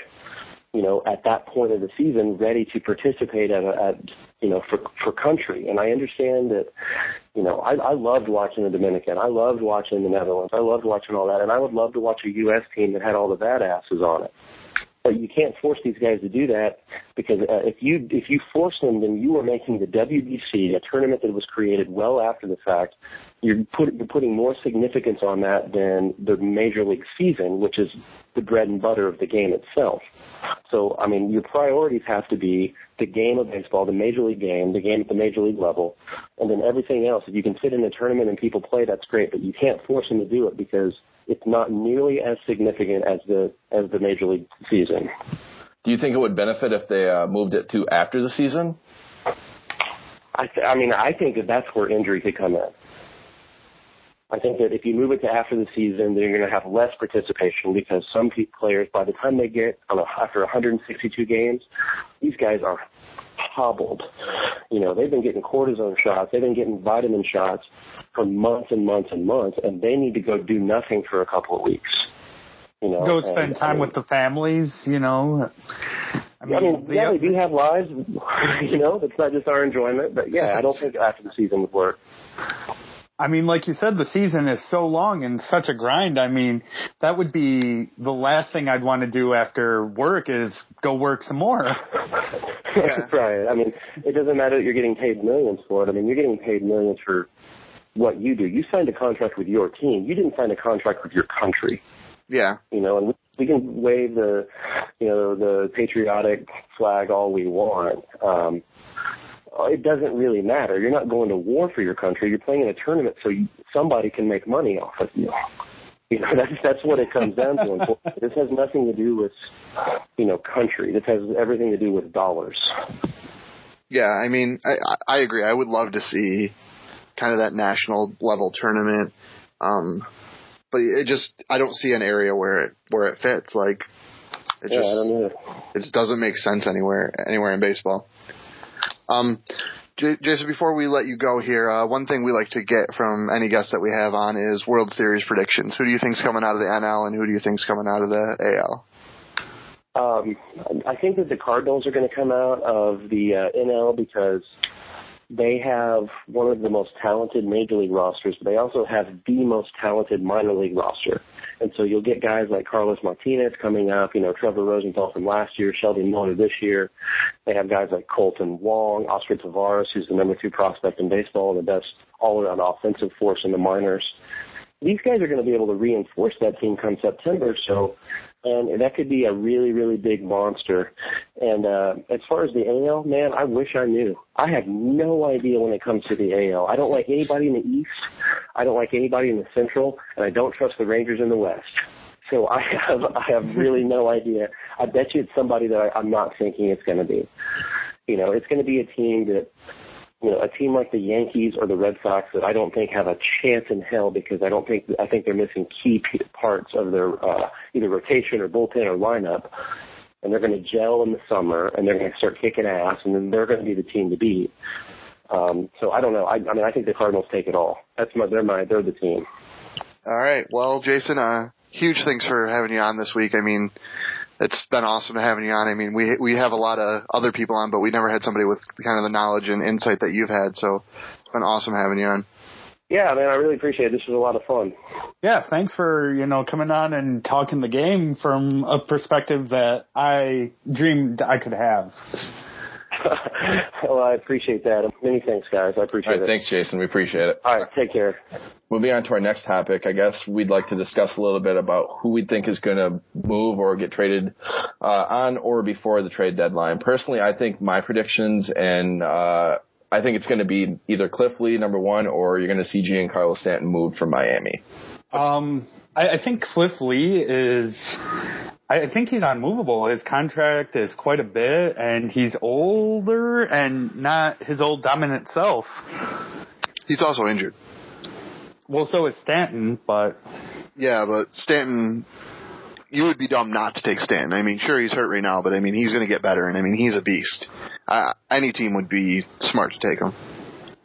at that point of the season ready to participate for country. And I understand that, I loved watching the Dominican. I loved watching the Netherlands. I loved watching all that. And I would love to watch a U.S. team that had all the badasses on it. But you can't force these guys to do that because if you force them, then you are making the WBC, a tournament that was created well after the fact, you're putting more significance on that than the Major League season, which is the bread and butter of the game itself. So, I mean, your priorities have to be the game of baseball, the Major League game, the game at the Major League level, and then everything else. If you can fit in a tournament and people play, that's great, but you can't force them to do it because it's not nearly as significant as the Major League season. Do you think it would benefit if they moved it to after the season? I think that's where injury could come in. I think that if you move it to after the season, then you're going to have less participation because some players, by the time they get after 162 games, these guys are hobbled. They've been getting cortisone shots. They've been getting vitamin shots for months and months and months, and they need to go do nothing for a couple of weeks. Go spend time with the families, they do have lives, It's not just our enjoyment. But, yeah, I don't think after the season would work. I mean, like you said, the season is so long and such a grind. I mean, that would be the last thing I'd want to do after work is go work some more. Yeah. Right. I mean, it doesn't matter that you're getting paid millions for it. I mean, you're getting paid millions for what you do. You signed a contract with your team. You didn't sign a contract with your country. Yeah. And we can wave the patriotic flag all we want. It doesn't really matter. You're not going to war for your country. You're playing in a tournament so somebody can make money off of you. That's what it comes down to. This has nothing to do with, country. This has everything to do with dollars. Yeah, I mean, I agree. I would love to see kind of that national level tournament. But I don't see an area where it fits. Like, it just doesn't make sense anywhere in baseball. Jason, before we let you go here, one thing we like to get from any guest that we have on is World Series predictions. Who do you think's coming out of the NL, and who do you think's coming out of the AL? I think that the Cardinals are going to come out of the NL because they have one of the most talented major league rosters, but they also have the most talented minor league roster. And so you'll get guys like Carlos Martinez coming up, Trevor Rosenthal from last year, Sheldon Miller this year. They have guys like Colton Wong, Oscar Taveras, who's the number 2 prospect in baseball and the best all-around offensive force in the minors. These guys are going to be able to reinforce that team come September, and that could be a really, really big monster. And as far as the AL, man, I wish I knew. I have no idea when it comes to the AL. I don't like anybody in the East. I don't like anybody in the Central, and I don't trust the Rangers in the West. So I have really no idea. I bet you it's somebody that I'm not thinking it's going to be. It's going to be a team that, a team like the Yankees or the Red Sox that I don't think have a chance in hell because I think they're missing key parts of their either rotation or bullpen or lineup, and they're going to gel in the summer and they're going to start kicking ass, and then they're going to be the team to beat. So I don't know. I think the Cardinals take it all. They're the team. All right. Well, Jason, huge thanks for having you on this week. I mean, it's been awesome having you on. I mean, we have a lot of other people on, but we never had somebody with kind of the knowledge and insight that you've had. So it's been awesome having you on. Yeah, man, I really appreciate it. This was a lot of fun. Yeah, thanks for, coming on and talking the game from a perspective that I dreamed I could have. Well, I appreciate that. Many thanks, guys. I appreciate it. Thanks, Jason. We appreciate it. All right, take care. Moving on to our next topic, I guess we'd like to discuss a little bit about who we think is going to move or get traded on or before the trade deadline. Personally, I think my predictions, and I think it's going to be either Cliff Lee, number 1, or you're going to see Giancarlo Stanton moved from Miami. I think Cliff Lee is... I think he's unmovable. His contract is quite a bit, and he's older and not his old dominant self. He's also injured. Well, so is Stanton, but... Yeah, but Stanton... You would be dumb not to take Stanton. I mean, sure, he's hurt right now, but, I mean, he's going to get better, and, I mean, he's a beast. Any team would be smart to take him.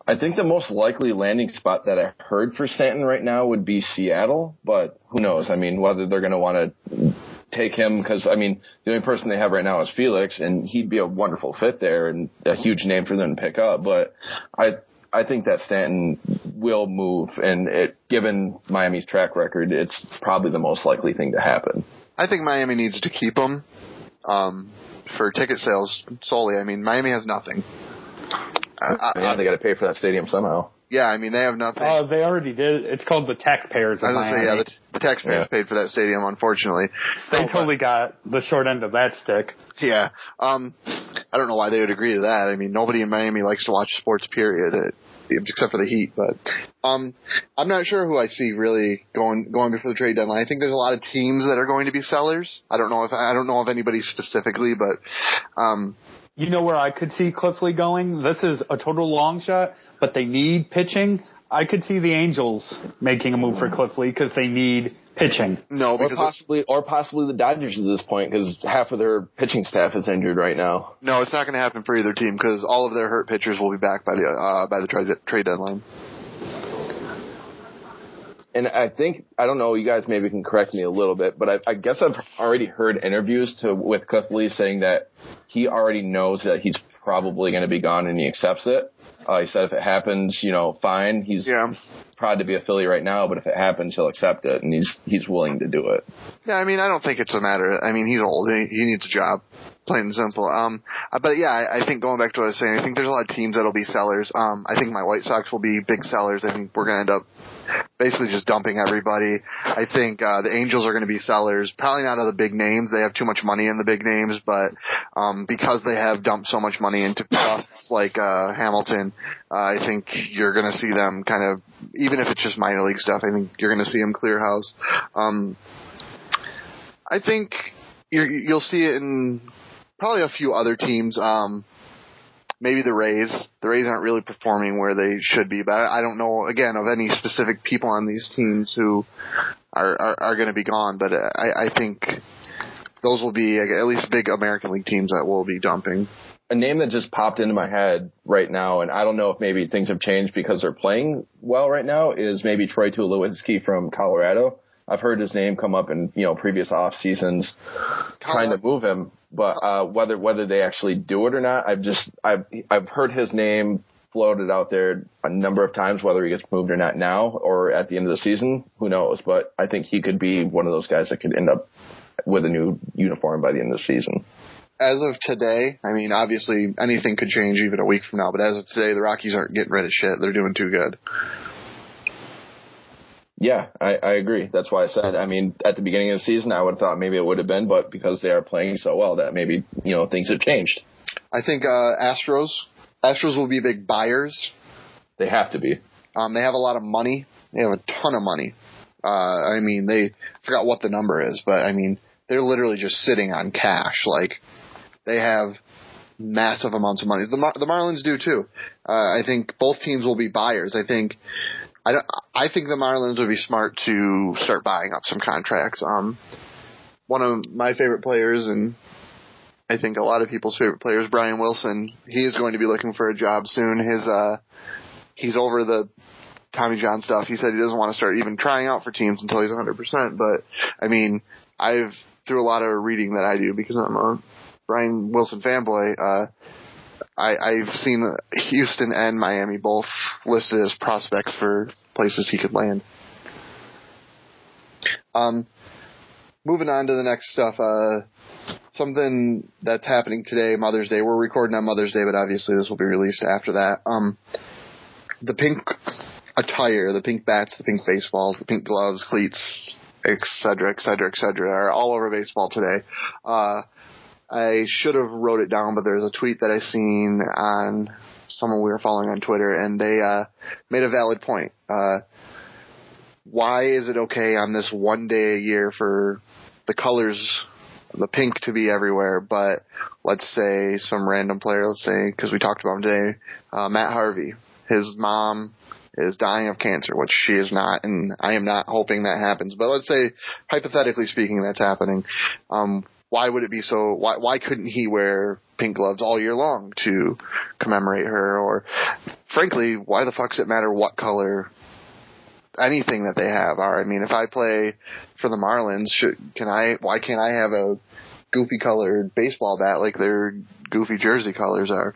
I think the most likely landing spot that I heard for Stanton right now would be Seattle, but who knows? I mean, whether they're going to want to take him, because, I mean, the only person they have right now is Felix, and he'd be a wonderful fit there and a huge name for them to pick up, but I think that Stanton will move, and given Miami's track record, it's probably the most likely thing to happen. I think Miami needs to keep him for ticket sales solely. I mean, Miami has nothing. They got to pay for that stadium somehow. Yeah, I mean, they have nothing. They already did. It's called the taxpayers of Miami. Yeah, the taxpayers paid for that stadium, unfortunately. They totally got the short end of that stick. Yeah. I don't know why they would agree to that. I mean, nobody in Miami likes to watch sports, period. except for the Heat. But I'm not sure who I see really going before the trade deadline. I think there's a lot of teams that are going to be sellers. I don't know if anybody specifically, but you know where I could see Cliff Lee going? This is a total long shot, but they need pitching. I could see the Angels making a move for Cliff Lee because they need pitching. No, because possibly the Dodgers at this point because half of their pitching staff is injured right now. No, it's not going to happen for either team because all of their hurt pitchers will be back by the trade deadline. And I don't know, you guys maybe can correct me a little bit, but I guess I've already heard interviews with Cliff Lee saying that he already knows that he's probably going to be gone and he accepts it. He said if it happens, fine. He's proud to be a Philly right now, but if it happens, he'll accept it, and he's willing to do it. Yeah, I mean, I don't think it's a matter. I mean, he's old. He needs a job, plain and simple. But yeah, I think going back to what I was saying, I think there's a lot of teams that'll be sellers. I think my White Sox will be big sellers. I think we're going to end up basically just dumping everybody. I think the Angels are going to be sellers. Probably not of the big names. They have too much money in the big names, but because they have dumped so much money into busts like Hamilton, I think you're going to see them kind of, even if it's just minor league stuff, I think you're going to see them clear house. I think you'll see it in probably a few other teams. Maybe the Rays. The Rays aren't really performing where they should be, but I don't know, again, of any specific people on these teams who are going to be gone, but I think those will be at least big American League teams that will be dumping. A name that just popped into my head right now, and I don't know if maybe things have changed because they're playing well right now, is maybe Troy Tulowitzki from Colorado. I've heard his name come up in previous off seasons, trying to move him, but whether they actually do it or not, I've heard his name floated out there a number of times. Whether he gets moved or not now or at the end of the season, who knows? But I think he could be one of those guys that could end up with a new uniform by the end of the season. As of today, I mean, obviously anything could change even a week from now, but as of today, the Rockies aren't getting rid of shit. They're doing too good. Yeah, I agree. That's why I said, I mean, at the beginning of the season, I would have thought maybe it would have been, but because they are playing so well that maybe, things have changed. I think Astros will be big buyers. They have to be. They have a lot of money. They have a ton of money. I mean, they forgot what the number is, but I mean, they're literally just sitting on cash. Like, they have massive amounts of money. The Marlins do too. I think both teams will be buyers. I think the Marlins would be smart to start buying up some contracts. One of my favorite players, and I think a lot of people's favorite players, Brian Wilson, he is going to be looking for a job soon. He's over the Tommy John stuff. He said he doesn't want to start even trying out for teams until he's 100%. But, I mean, through a lot of reading that I do, because I'm a Brian Wilson fanboy, I've seen Houston and Miami both listed as prospects for places he could land. Moving on to the next stuff, something that's happening today, Mother's Day. We're recording on Mother's Day, but obviously this will be released after that. The pink attire, the pink bats, the pink baseballs, the pink gloves, cleats, et cetera, are all over baseball today. I should have wrote it down, but there's a tweet that I seen on someone we were following on Twitter, and they made a valid point. Why is it okay on this one day a year for the colors, the pink, to be everywhere, but let's say some random player, because we talked about him today, Matt Harvey, his mom is dying of cancer, which she is not, and I am not hoping that happens, but let's say, hypothetically speaking, that's happening. Why would it be so? Why couldn't he wear pink gloves all year long to commemorate her? Or, frankly, why the fuck does it matter what color anything that they have are? I mean, if I play for the Marlins, why can't I have a goofy colored baseball bat like their goofy jersey colors are?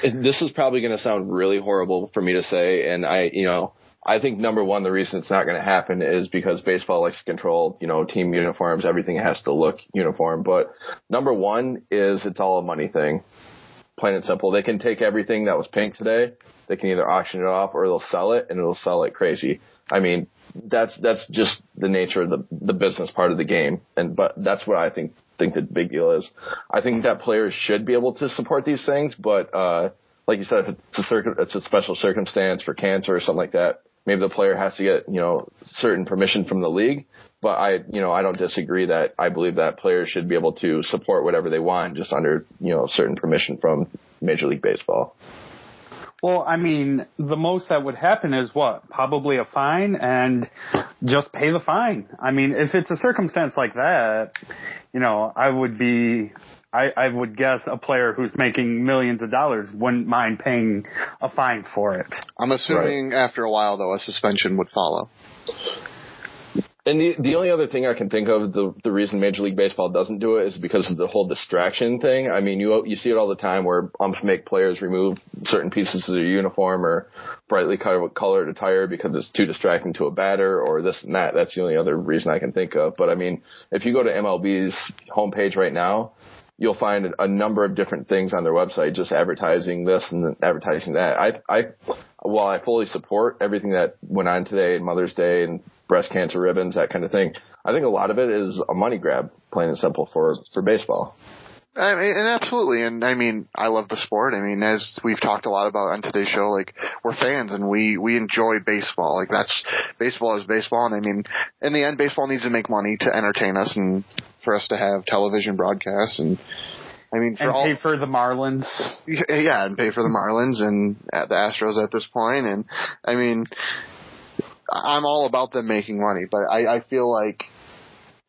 This is probably going to sound really horrible for me to say, and I think number one, the reason it's not going to happen is because baseball likes to control, team uniforms. Everything has to look uniform. But number one is it's all a money thing, plain and simple. They can take everything that was pink today. They can either auction it off or they'll sell it, and it'll sell like crazy. I mean, that's just the nature of the business part of the game. But that's what I think the big deal is. I think that players should be able to support these things, but like you said, if it's a special circumstance for cancer or something like that, maybe the player has to get, certain permission from the league. But I don't disagree that I believe that players should be able to support whatever they want just under, certain permission from Major League Baseball. Well, I mean, the most that would happen is what? Probably a fine, and just pay the fine. I mean, if it's a circumstance like that, I would guess a player who's making millions of dollars wouldn't mind paying a fine for it. I'm assuming after a while, though, a suspension would follow. And the only other thing I can think of, the reason Major League Baseball doesn't do it is because of the whole distraction thing. I mean, you see it all the time where umps make players remove certain pieces of their uniform or brightly colored attire because it's too distracting to a batter or this and that. That's the only other reason I can think of. But I mean, if you go to MLB's homepage right now, you'll find a number of different things on their website just advertising this and advertising that. While I fully support everything that went on today, Mother's Day and breast cancer ribbons, that kind of thing, I think a lot of it is a money grab, plain and simple, for baseball. I mean, and absolutely. And I mean, I love the sport. I mean, as we've talked a lot about on today's show, like, we're fans and we enjoy baseball. Like, baseball is baseball. And I mean, in the end, baseball needs to make money to entertain us and for us to have television broadcasts and, I mean, pay for the Marlins. Yeah, and pay for the Marlins and the Astros at this point. And I mean, I'm all about them making money, but I feel like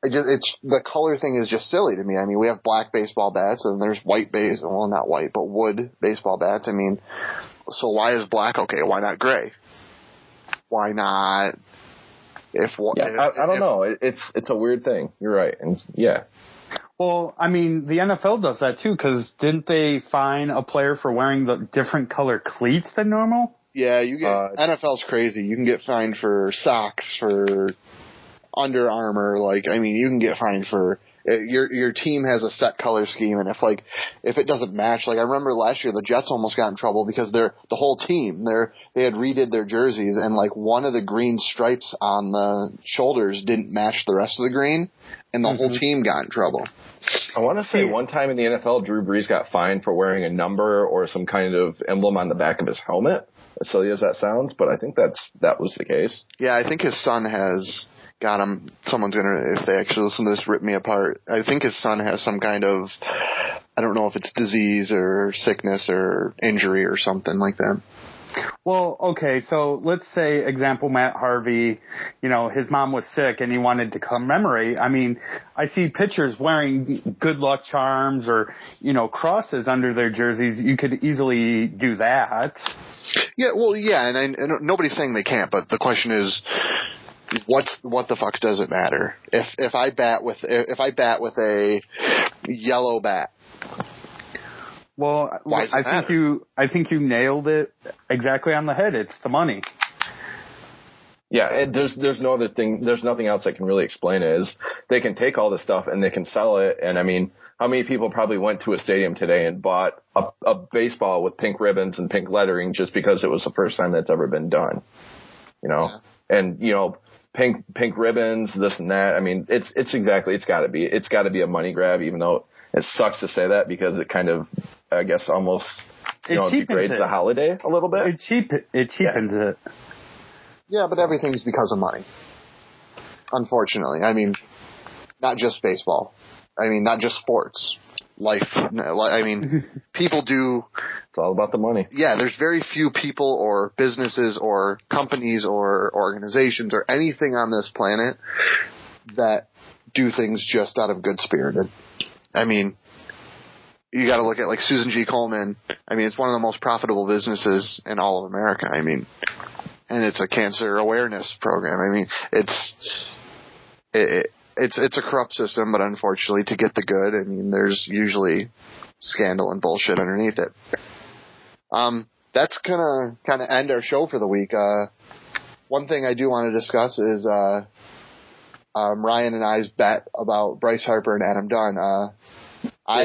it's the color thing is just silly to me. I mean, we have black baseball bats and there's white well, not white, but wood baseball bats. I mean, so why is black okay? Why not gray? Why not? I don't know. It's a weird thing. You're right, and yeah. Well, I mean, the NFL does that too, because didn't they fine a player for wearing the different color cleats than normal? Yeah, you get NFL's crazy. You can get fined for socks, for Under Armour. Like, I mean, you can get fined for your team has a set color scheme, and if it doesn't match, like I remember last year, the Jets almost got in trouble because the whole team they had redid their jerseys, and like one of the green stripes on the shoulders didn't match the rest of the green, and the whole team got in trouble. I want to say one time in the NFL, Drew Brees got fined for wearing a number or some kind of emblem on the back of his helmet, as silly as that sounds, but I think that was the case. Yeah, I think his son has got him. Someone's going to, if they actually listen to this, rip me apart. I think his son has some kind of, I don't know if it's disease or sickness or injury or something like that. Well, okay, so let's say, example, Matt Harvey, his mom was sick and he wanted to commemorate. I mean, I see pitchers wearing good luck charms or, crosses under their jerseys. You could easily do that. Yeah, well, yeah, and nobody's saying they can't, but the question is, what the fuck does it matter? If I bat with a yellow bat, well, I think you nailed it exactly on the head. It's the money. Yeah, there's no other thing. There's nothing else that can really explain it. Is they can take all this stuff and they can sell it. And I mean, how many people probably went to a stadium today and bought a baseball with pink ribbons and pink lettering just because it was the first time that's ever been done? Yeah. And pink ribbons, this and that. I mean, it's got to be a money grab, even though it sucks to say that because it kind of, I guess, almost degrades the holiday a little bit. It cheapens it. Yeah, but everything's because of money. Unfortunately, I mean, not just baseball. I mean, not just sports. Life. I mean, people do. It's all about the money. Yeah, there's very few people or businesses or companies or organizations or anything on this planet that do things just out of good spirited. I mean, you got to look at like Susan G. Komen. I mean, it's one of the most profitable businesses in all of America. I mean, and it's a cancer awareness program. I mean, it's a corrupt system, but unfortunately, to get the good, I mean, there's usually scandal and bullshit underneath it. That's gonna kind of end our show for the week. One thing I do want to discuss is Ryan and I's bet about Bryce Harper and Adam Dunn.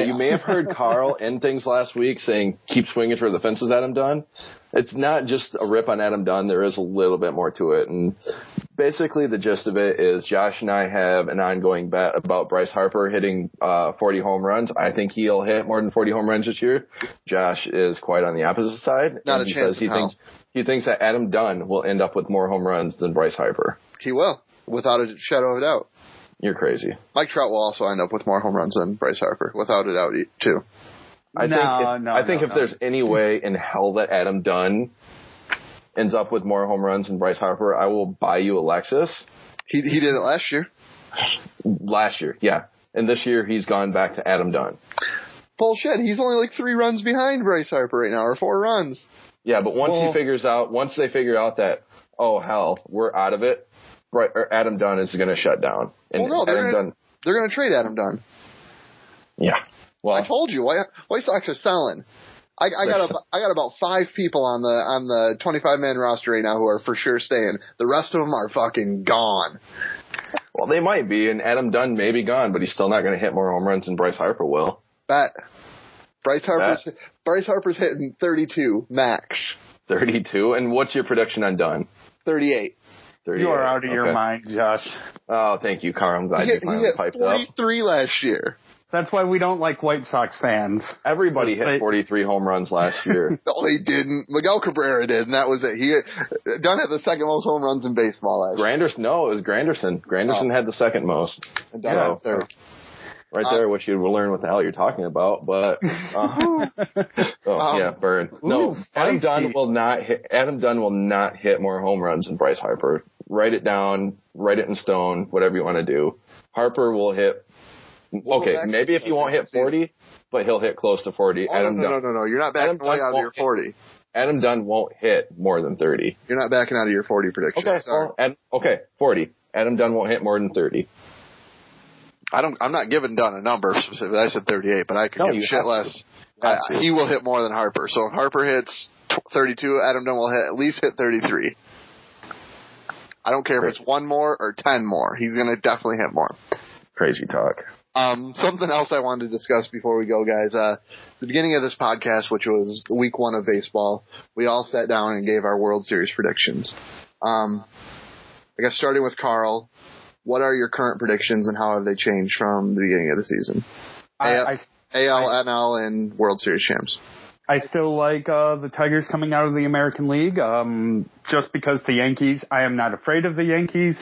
You may have heard Carl end things last week saying, keep swinging for the fences, Adam Dunn. It's not just a rip on Adam Dunn. There is a little bit more to it. And basically the gist of it is Josh and I have an ongoing bet about Bryce Harper hitting 40 home runs. I think he'll hit more than 40 home runs this year. Josh is quite on the opposite side. Not a chance. He thinks that Adam Dunn will end up with more home runs than Bryce Harper. He will, without a shadow of a doubt. You're crazy. Mike Trout will also end up with more home runs than Bryce Harper, without a doubt, too. I think if there's any way in hell that Adam Dunn ends up with more home runs than Bryce Harper, I will buy you a Lexus. He did it last year. Last year, yeah. And this year he's gone back to Adam Dunn. Bullshit. He's only like 3 runs behind Bryce Harper right now, or 4 runs. Yeah, but once they figure out that, oh hell, we're out of it, Adam Dunn is going to shut down. And they're going to trade Adam Dunn. Yeah. Well, I told you, White Sox are selling. I got about 5 people on the 25-man roster right now who are for sure staying. The rest of them are fucking gone. Well, they might be, and Adam Dunn may be gone, but he's still not going to hit more home runs than Bryce Harper will. Bet. Bryce Harper's hitting 32 max. 32, and what's your prediction on Dunn? 38. You are out of your mind, Josh. Oh, thank you, Carl. I'm glad you finally piped up. He hit 43 last year. That's why we don't like White Sox fans. Everybody hit 43 home runs last year. No, they didn't. Miguel Cabrera did, and that was it. Dunn had the second most home runs in baseball last year. No, it was Granderson. Granderson had the second most. Dunn had third. Right there, wish you'd learn what the hell you're talking about, but burn. No, Adam Dunn will not hit more home runs than Bryce Harper. Write it down, write it in stone, whatever you want to do. Harper will hit. Okay, maybe if he won't hit 40, but he'll hit close to 40. Oh, no. You're not backing way out of your 40. Adam Dunn won't hit more than 30. You're not backing out of your 40 prediction. Okay, 40. Adam Dunn won't hit more than 30. I'm not giving Dunn a number specifically. I said 38, but I could give shit less. He will hit more than Harper. So if Harper hits 32, Adam Dunn will at least hit 33. I don't care if it's 1 more or 10 more. He's going to definitely hit more. Crazy talk. Something else I wanted to discuss before we go, guys. The beginning of this podcast, which was week 1 of baseball, we all sat down and gave our World Series predictions. I guess starting with Carl, what are your current predictions and how have they changed from the beginning of the season? AL, NL, and World Series champs. I still like the Tigers coming out of the American League, just because the Yankees, I am not afraid of the Yankees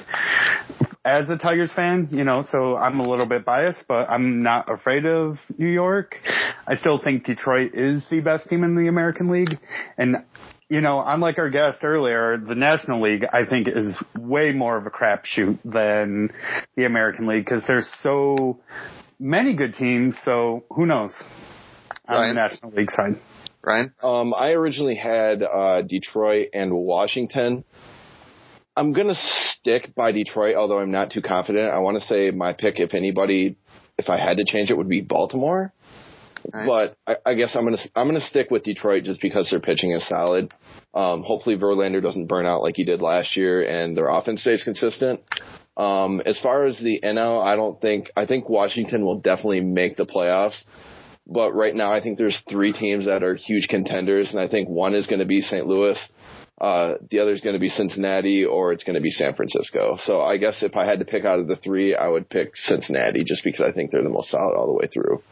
as a Tigers fan, so I'm a little bit biased, but I'm not afraid of New York. I still think Detroit is the best team in the American League. And, unlike our guest earlier, the National League, I think, is way more of a crapshoot than the American League because there's so many good teams, so who knows on the National League side. Ryan? I originally had Detroit and Washington. I'm going to stick by Detroit, although I'm not too confident. I want to say my pick, if I had to change it, would be Baltimore. Nice. But I guess I'm going to stick with Detroit just because their pitching is solid. Hopefully Verlander doesn't burn out like he did last year and their offense stays consistent. As far as the NL, I think Washington will definitely make the playoffs. But right now, I think there's 3 teams that are huge contenders, and I think one is going to be St. Louis, the other is going to be Cincinnati, or it's going to be San Francisco. So I guess if I had to pick out of the 3, I would pick Cincinnati just because I think they're the most solid all the way through.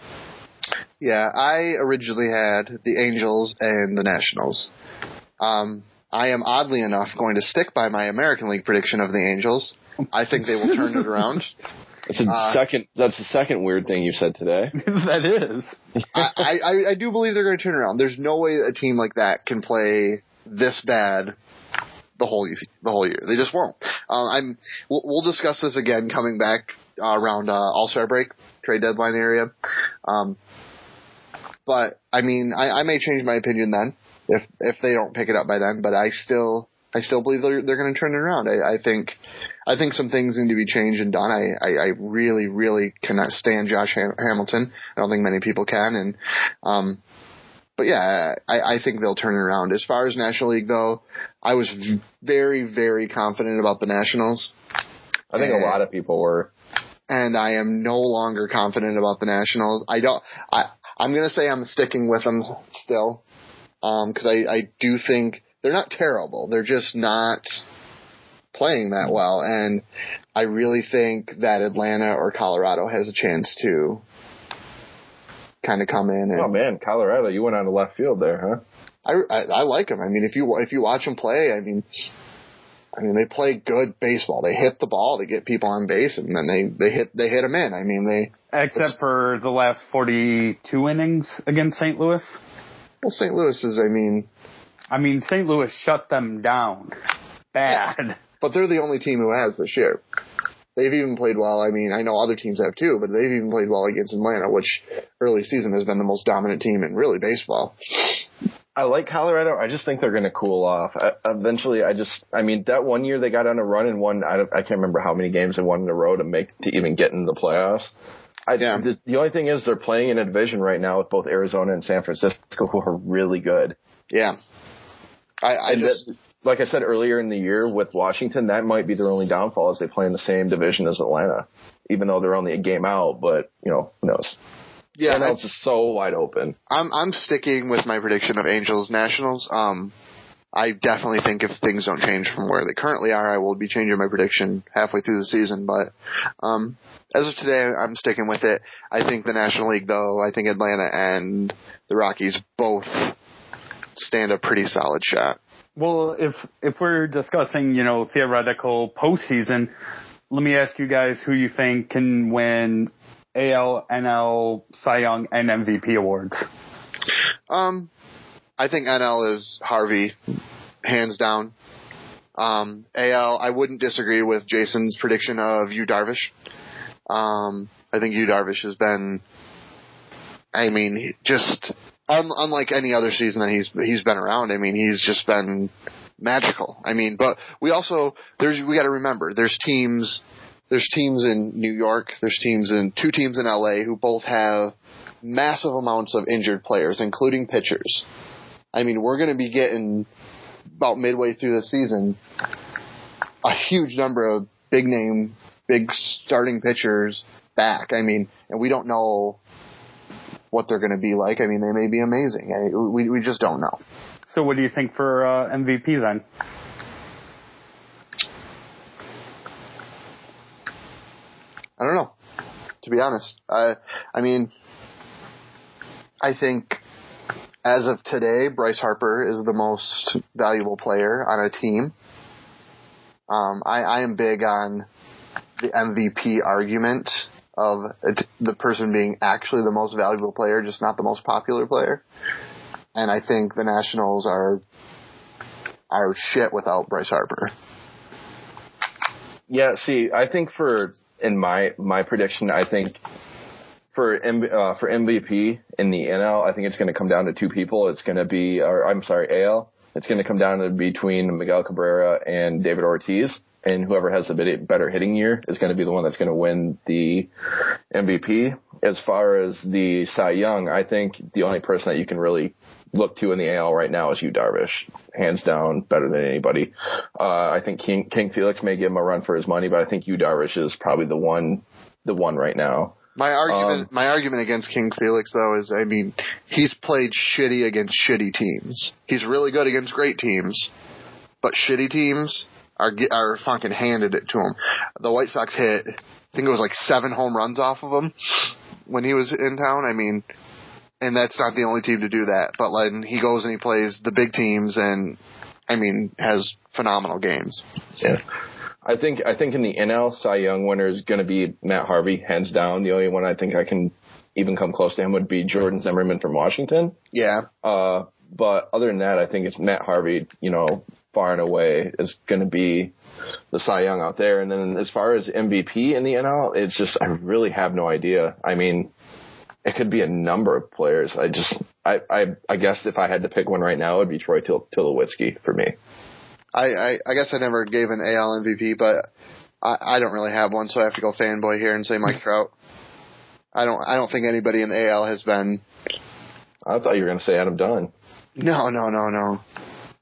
Yeah, I originally had the Angels and the Nationals. I am oddly enough going to stick by my American League prediction of the Angels. I think they will turn it around. That's the second weird thing you've said today. That is. I do believe they're going to turn around. There's no way a team like that can play this bad the whole year. They just won't. We'll discuss this again coming back around All-Star break, trade deadline area. But I mean, I may change my opinion then if they don't pick it up by then. But I still believe they're going to turn it around. I think some things need to be changed and done. I really, really cannot stand Josh Hamilton. I don't think many people can. And, but yeah, I think they'll turn it around. As far as National League though, I was very, very confident about the Nationals. I think a lot of people were. And I am no longer confident about the Nationals. I'm going to say I'm sticking with them still. Cause I do think they're not terrible. They're just not playing that well, and I really think that Atlanta or Colorado has a chance to kind of come in. And, oh man, Colorado, you went on to left field there, huh? I like them. I mean, if you watch them play, I mean, they play good baseball. They hit the ball, they get people on base, and then they hit them in. I mean, except for the last 42 innings against St. Louis. Well, St. Louis is, I mean, St. Louis shut them down bad. Yeah, but they're the only team who has this year. They've even played well. I mean, I know other teams have too, but they've even played well against Atlanta, which early season has been the most dominant team in really baseball. I like Colorado. I just think they're going to cool off. Eventually, that one year they got on a run and won. I can't remember how many games they won in a row to even get into the playoffs. The only thing is they're playing in a division right now with both Arizona and San Francisco, who are really good. Yeah. Like I said earlier in the year with Washington, that might be their only downfall is they play in the same division as Atlanta, even though they're only a game out. But who knows? Yeah, that's just so wide open. I'm sticking with my prediction of Angels Nationals. I definitely think if things don't change from where they currently are, I will be changing my prediction halfway through the season. But as of today, I'm sticking with it. I think the National League, though, I think Atlanta and the Rockies both stand a pretty solid shot. Well, if we're discussing, theoretical postseason, let me ask you guys who you think can win AL, NL, Cy Young, and MVP awards. I think NL is Harvey, hands down. AL, I wouldn't disagree with Jason's prediction of Yu Darvish. I think Yu Darvish has been, just unlike any other season that he's been around. He's just been magical. But we got to remember there's teams in New York, there's two teams in LA who both have massive amounts of injured players, including pitchers. We're going to be getting about midway through the season a huge number of big starting pitchers back. And we don't know what they're going to be like. They may be amazing. We just don't know. So what do you think for MVP then? I don't know, to be honest. I think as of today, Bryce Harper is the most valuable player on a team. I am big on the MVP argument of the person being actually the most valuable player, just not the most popular player. And I think the Nationals are shit without Bryce Harper. Yeah, see, I think in my prediction, I think for MVP in the NL, I think it's going to come down to two people. It's going to be, AL. It's going to come down to between Miguel Cabrera and David Ortiz, and whoever has the better hitting year is going to be the one that's going to win the MVP. As far as the Cy Young, I think the only person that you can really look to in the AL right now is Yu Darvish, hands down, better than anybody. I think King Felix may give him a run for his money, but I think Yu Darvish is probably the one right now. My argument against King Felix, though, is he's played shitty against shitty teams. He's really good against great teams, but shitty teams are fucking handed it to him. The White Sox hit, I think it was like 7 home runs off of him when he was in town. And that's not the only team to do that. But then he goes and he plays the big teams and, has phenomenal games. Yeah. I think in the NL, Cy Young winner is going to be Matt Harvey, hands down. The only one I think I can even come close to him would be Jordan Zimmerman from Washington. Yeah. But other than that, I think it's Matt Harvey, far and away is going to be the Cy Young out there. And then as far as MVP in the NL, it's just, I really have no idea. It could be a number of players. I guess if I had to pick one right now, it would be Troy Tulowitzki for me. I guess I never gave an AL MVP, but I don't really have one, so I have to go fanboy here and say Mike Trout. I don't think anybody in the AL has been. I thought you were going to say Adam Dunn. No.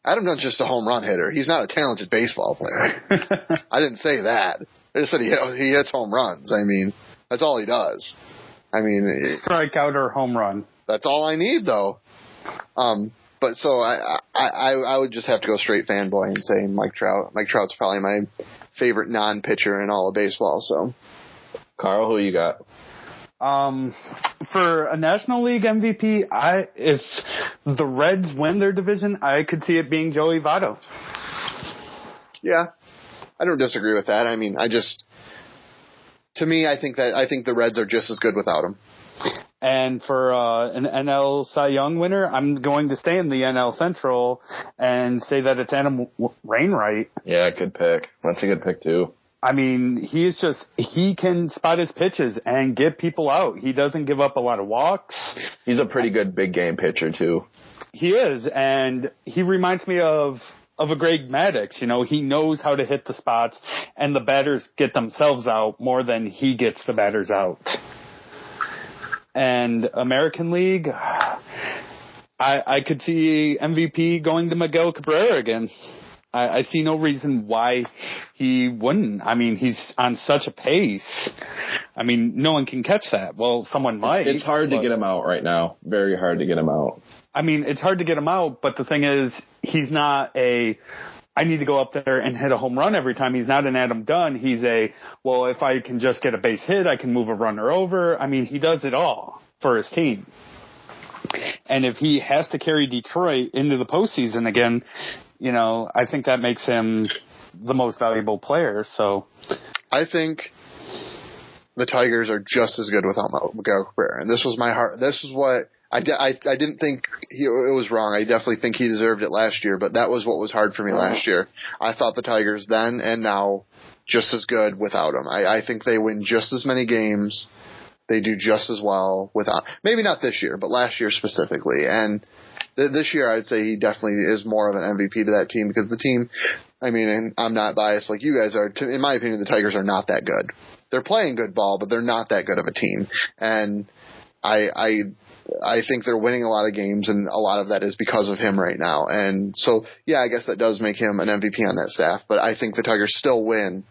Adam Dunn's just a home run hitter. He's not a talented baseball player. I didn't say that. I just said he hits home runs. That's all he does. Strikeout or home run. That's all I need, though. But so I would just have to go straight fanboy and say Mike Trout. Mike Trout's probably my favorite non-pitcher in all of baseball. So, Carl, who you got? For a National League MVP, if the Reds win their division, I could see it being Joey Votto. Yeah, I don't disagree with that. I mean, to me, I think the Reds are just as good without him. And for an NL Cy Young winner, I'm going to stay in the NL Central and say that it's Adam Wainwright. Yeah, good pick. That's a good pick too. I mean, he can spot his pitches and get people out. He doesn't give up a lot of walks. He's a pretty good big game pitcher too. He is, and he reminds me of a Greg Maddux. You know, he knows how to hit the spots, and the batters get themselves out more than he gets the batters out. And American League, I could see MVP going to Miguel Cabrera again. I see no reason why he wouldn't. I mean, he's on such a pace. I mean, no one can catch that. Well, someone might. It's hard to get him out right now. Very hard to get him out. I mean, it's hard to get him out, but the thing is, he's not I need to go up there and hit a home run every time. He's not an Adam Dunn. He's well, if I can just get a base hit, I can move a runner over. I mean, he does it all for his team. And if he has to carry Detroit into the postseason again, you know, I think that makes him the most valuable player. So I think the Tigers are just as good without Miguel Cabrera. And this was my heart. This is what I didn't think it was wrong. I definitely think he deserved it last year, but that was what was hard for me last year. I thought the Tigers then and now just as good without him. I think they win just as many games. They do just as well without. Maybe not this year, but last year specifically. And this year, I'd say he definitely is more of an MVP to that team because the team. I mean, and I'm not biased like you guys are. In my opinion, the Tigers are not that good. They're playing good ball, but they're not that good of a team. And I think they're winning a lot of games, and a lot of that is because of him right now. And so, yeah, I guess that does make him an MVP on that staff. But I think the Tigers still win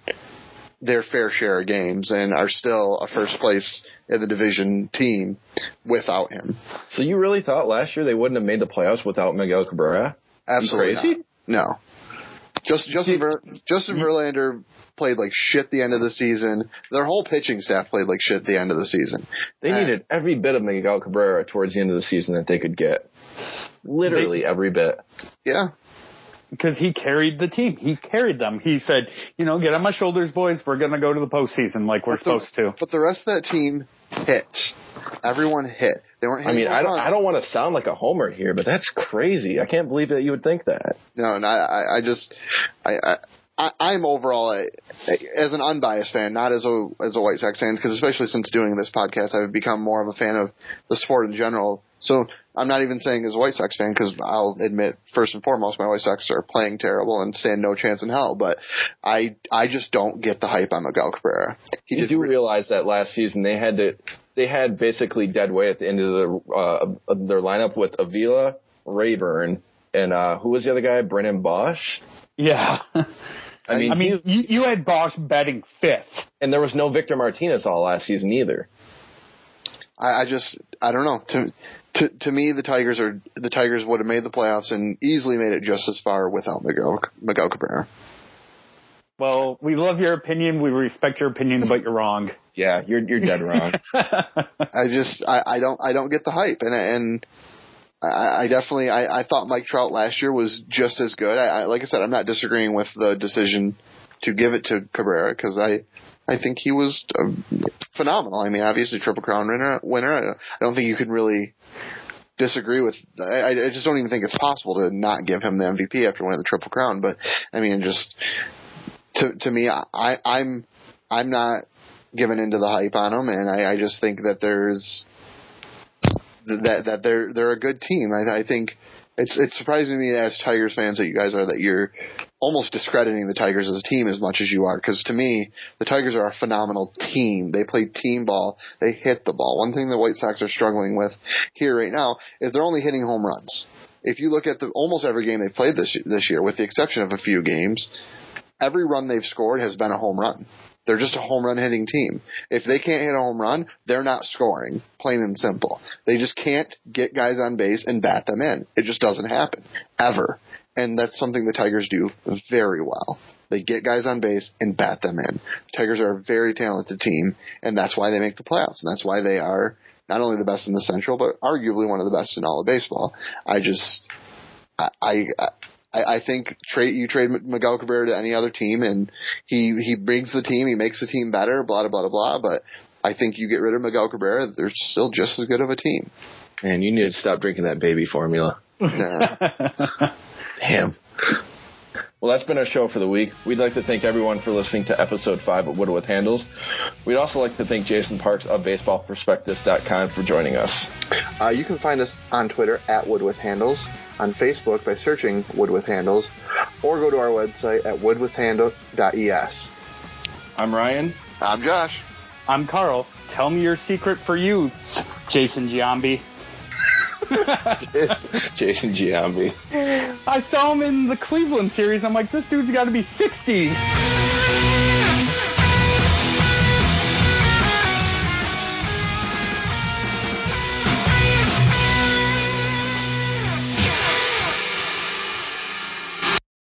their fair share of games and are still a first place in the division team without him. So you really thought last year they wouldn't have made the playoffs without Miguel Cabrera? Absolutely crazy? Not. No. Justin Verlander played like shit the end of the season. Their whole pitching staff played like shit at the end of the season. They needed every bit of Miguel Cabrera towards the end of the season that they could get. Literally every bit. Yeah. Because he carried the team. He carried them. He said, you know, get on my shoulders, boys. We're going to go to the postseason like we're supposed to. But the rest of that team hit. Everyone hit. They weren't hitting. I mean, I don't want to sound like a homer here, but that's crazy. I can't believe that you would think that. No, and I'm overall as an unbiased fan, not as a White Sox fan, because especially since doing this podcast, I've become more of a fan of the sport in general. So I'm not even saying as a White Sox fan, because I'll admit, first and foremost, my White Sox are playing terrible and stand no chance in hell. But I just don't get the hype on Miguel Cabrera. You do realize that last season they had basically dead weight at the end of their lineup with Avila, Rayburn, and who was the other guy? Brennan Bosch. Yeah. I mean, you had Bosch batting fifth, and there was no Victor Martinez all last season either. I don't know. To me, the Tigers would have made the playoffs and easily made it just as far without Miguel Cabrera. Well, we love your opinion. We respect your opinion, but you're wrong. Yeah, you're dead wrong. I don't get the hype, and I definitely I thought Mike Trout last year was just as good. Like I said, I'm not disagreeing with the decision to give it to Cabrera because I think he was phenomenal. I mean, obviously Triple Crown winner. I don't think you can really disagree with. I just don't even think it's possible to not give him the MVP after winning the Triple Crown. But I mean, just to me, I'm not giving into the hype on him, and I just think that there's. That they're a good team. I think it's surprising to me as Tigers fans that you guys are that you're almost discrediting the Tigers as a team as much as you are. Because to me, the Tigers are a phenomenal team. They play team ball. They hit the ball. One thing the White Sox are struggling with here right now is they're only hitting home runs. If you look at almost every game they've played this year, with the exception of a few games, every run they've scored has been a home run. They're just a home run hitting team. If they can't hit a home run, they're not scoring, plain and simple. They just can't get guys on base and bat them in. It just doesn't happen, ever. And that's something the Tigers do very well. They get guys on base and bat them in. The Tigers are a very talented team, and that's why they make the playoffs, and that's why they are not only the best in the Central, but arguably one of the best in all of baseball. I think you trade Miguel Cabrera to any other team, and he brings the team, he makes the team better, blah, blah, blah, blah. But I think you get rid of Miguel Cabrera, they're still just as good of a team. Man, you need to stop drinking that baby formula. Yeah. Damn. Well, that's been our show for the week. We'd like to thank everyone for listening to episode 5 of Wood with Handles. We'd also like to thank Jason Parks of BaseballProspectus.com for joining us. You can find us on Twitter at Wood with Handles, on Facebook by searching Wood with Handles, or go to our website at woodwithhandle.es. I'm Ryan. I'm Josh. I'm Carl. Tell me your secret for youth, Jason Giambi. Jason Giambi. I saw him in the Cleveland series. I'm like, this dude's got to be 60.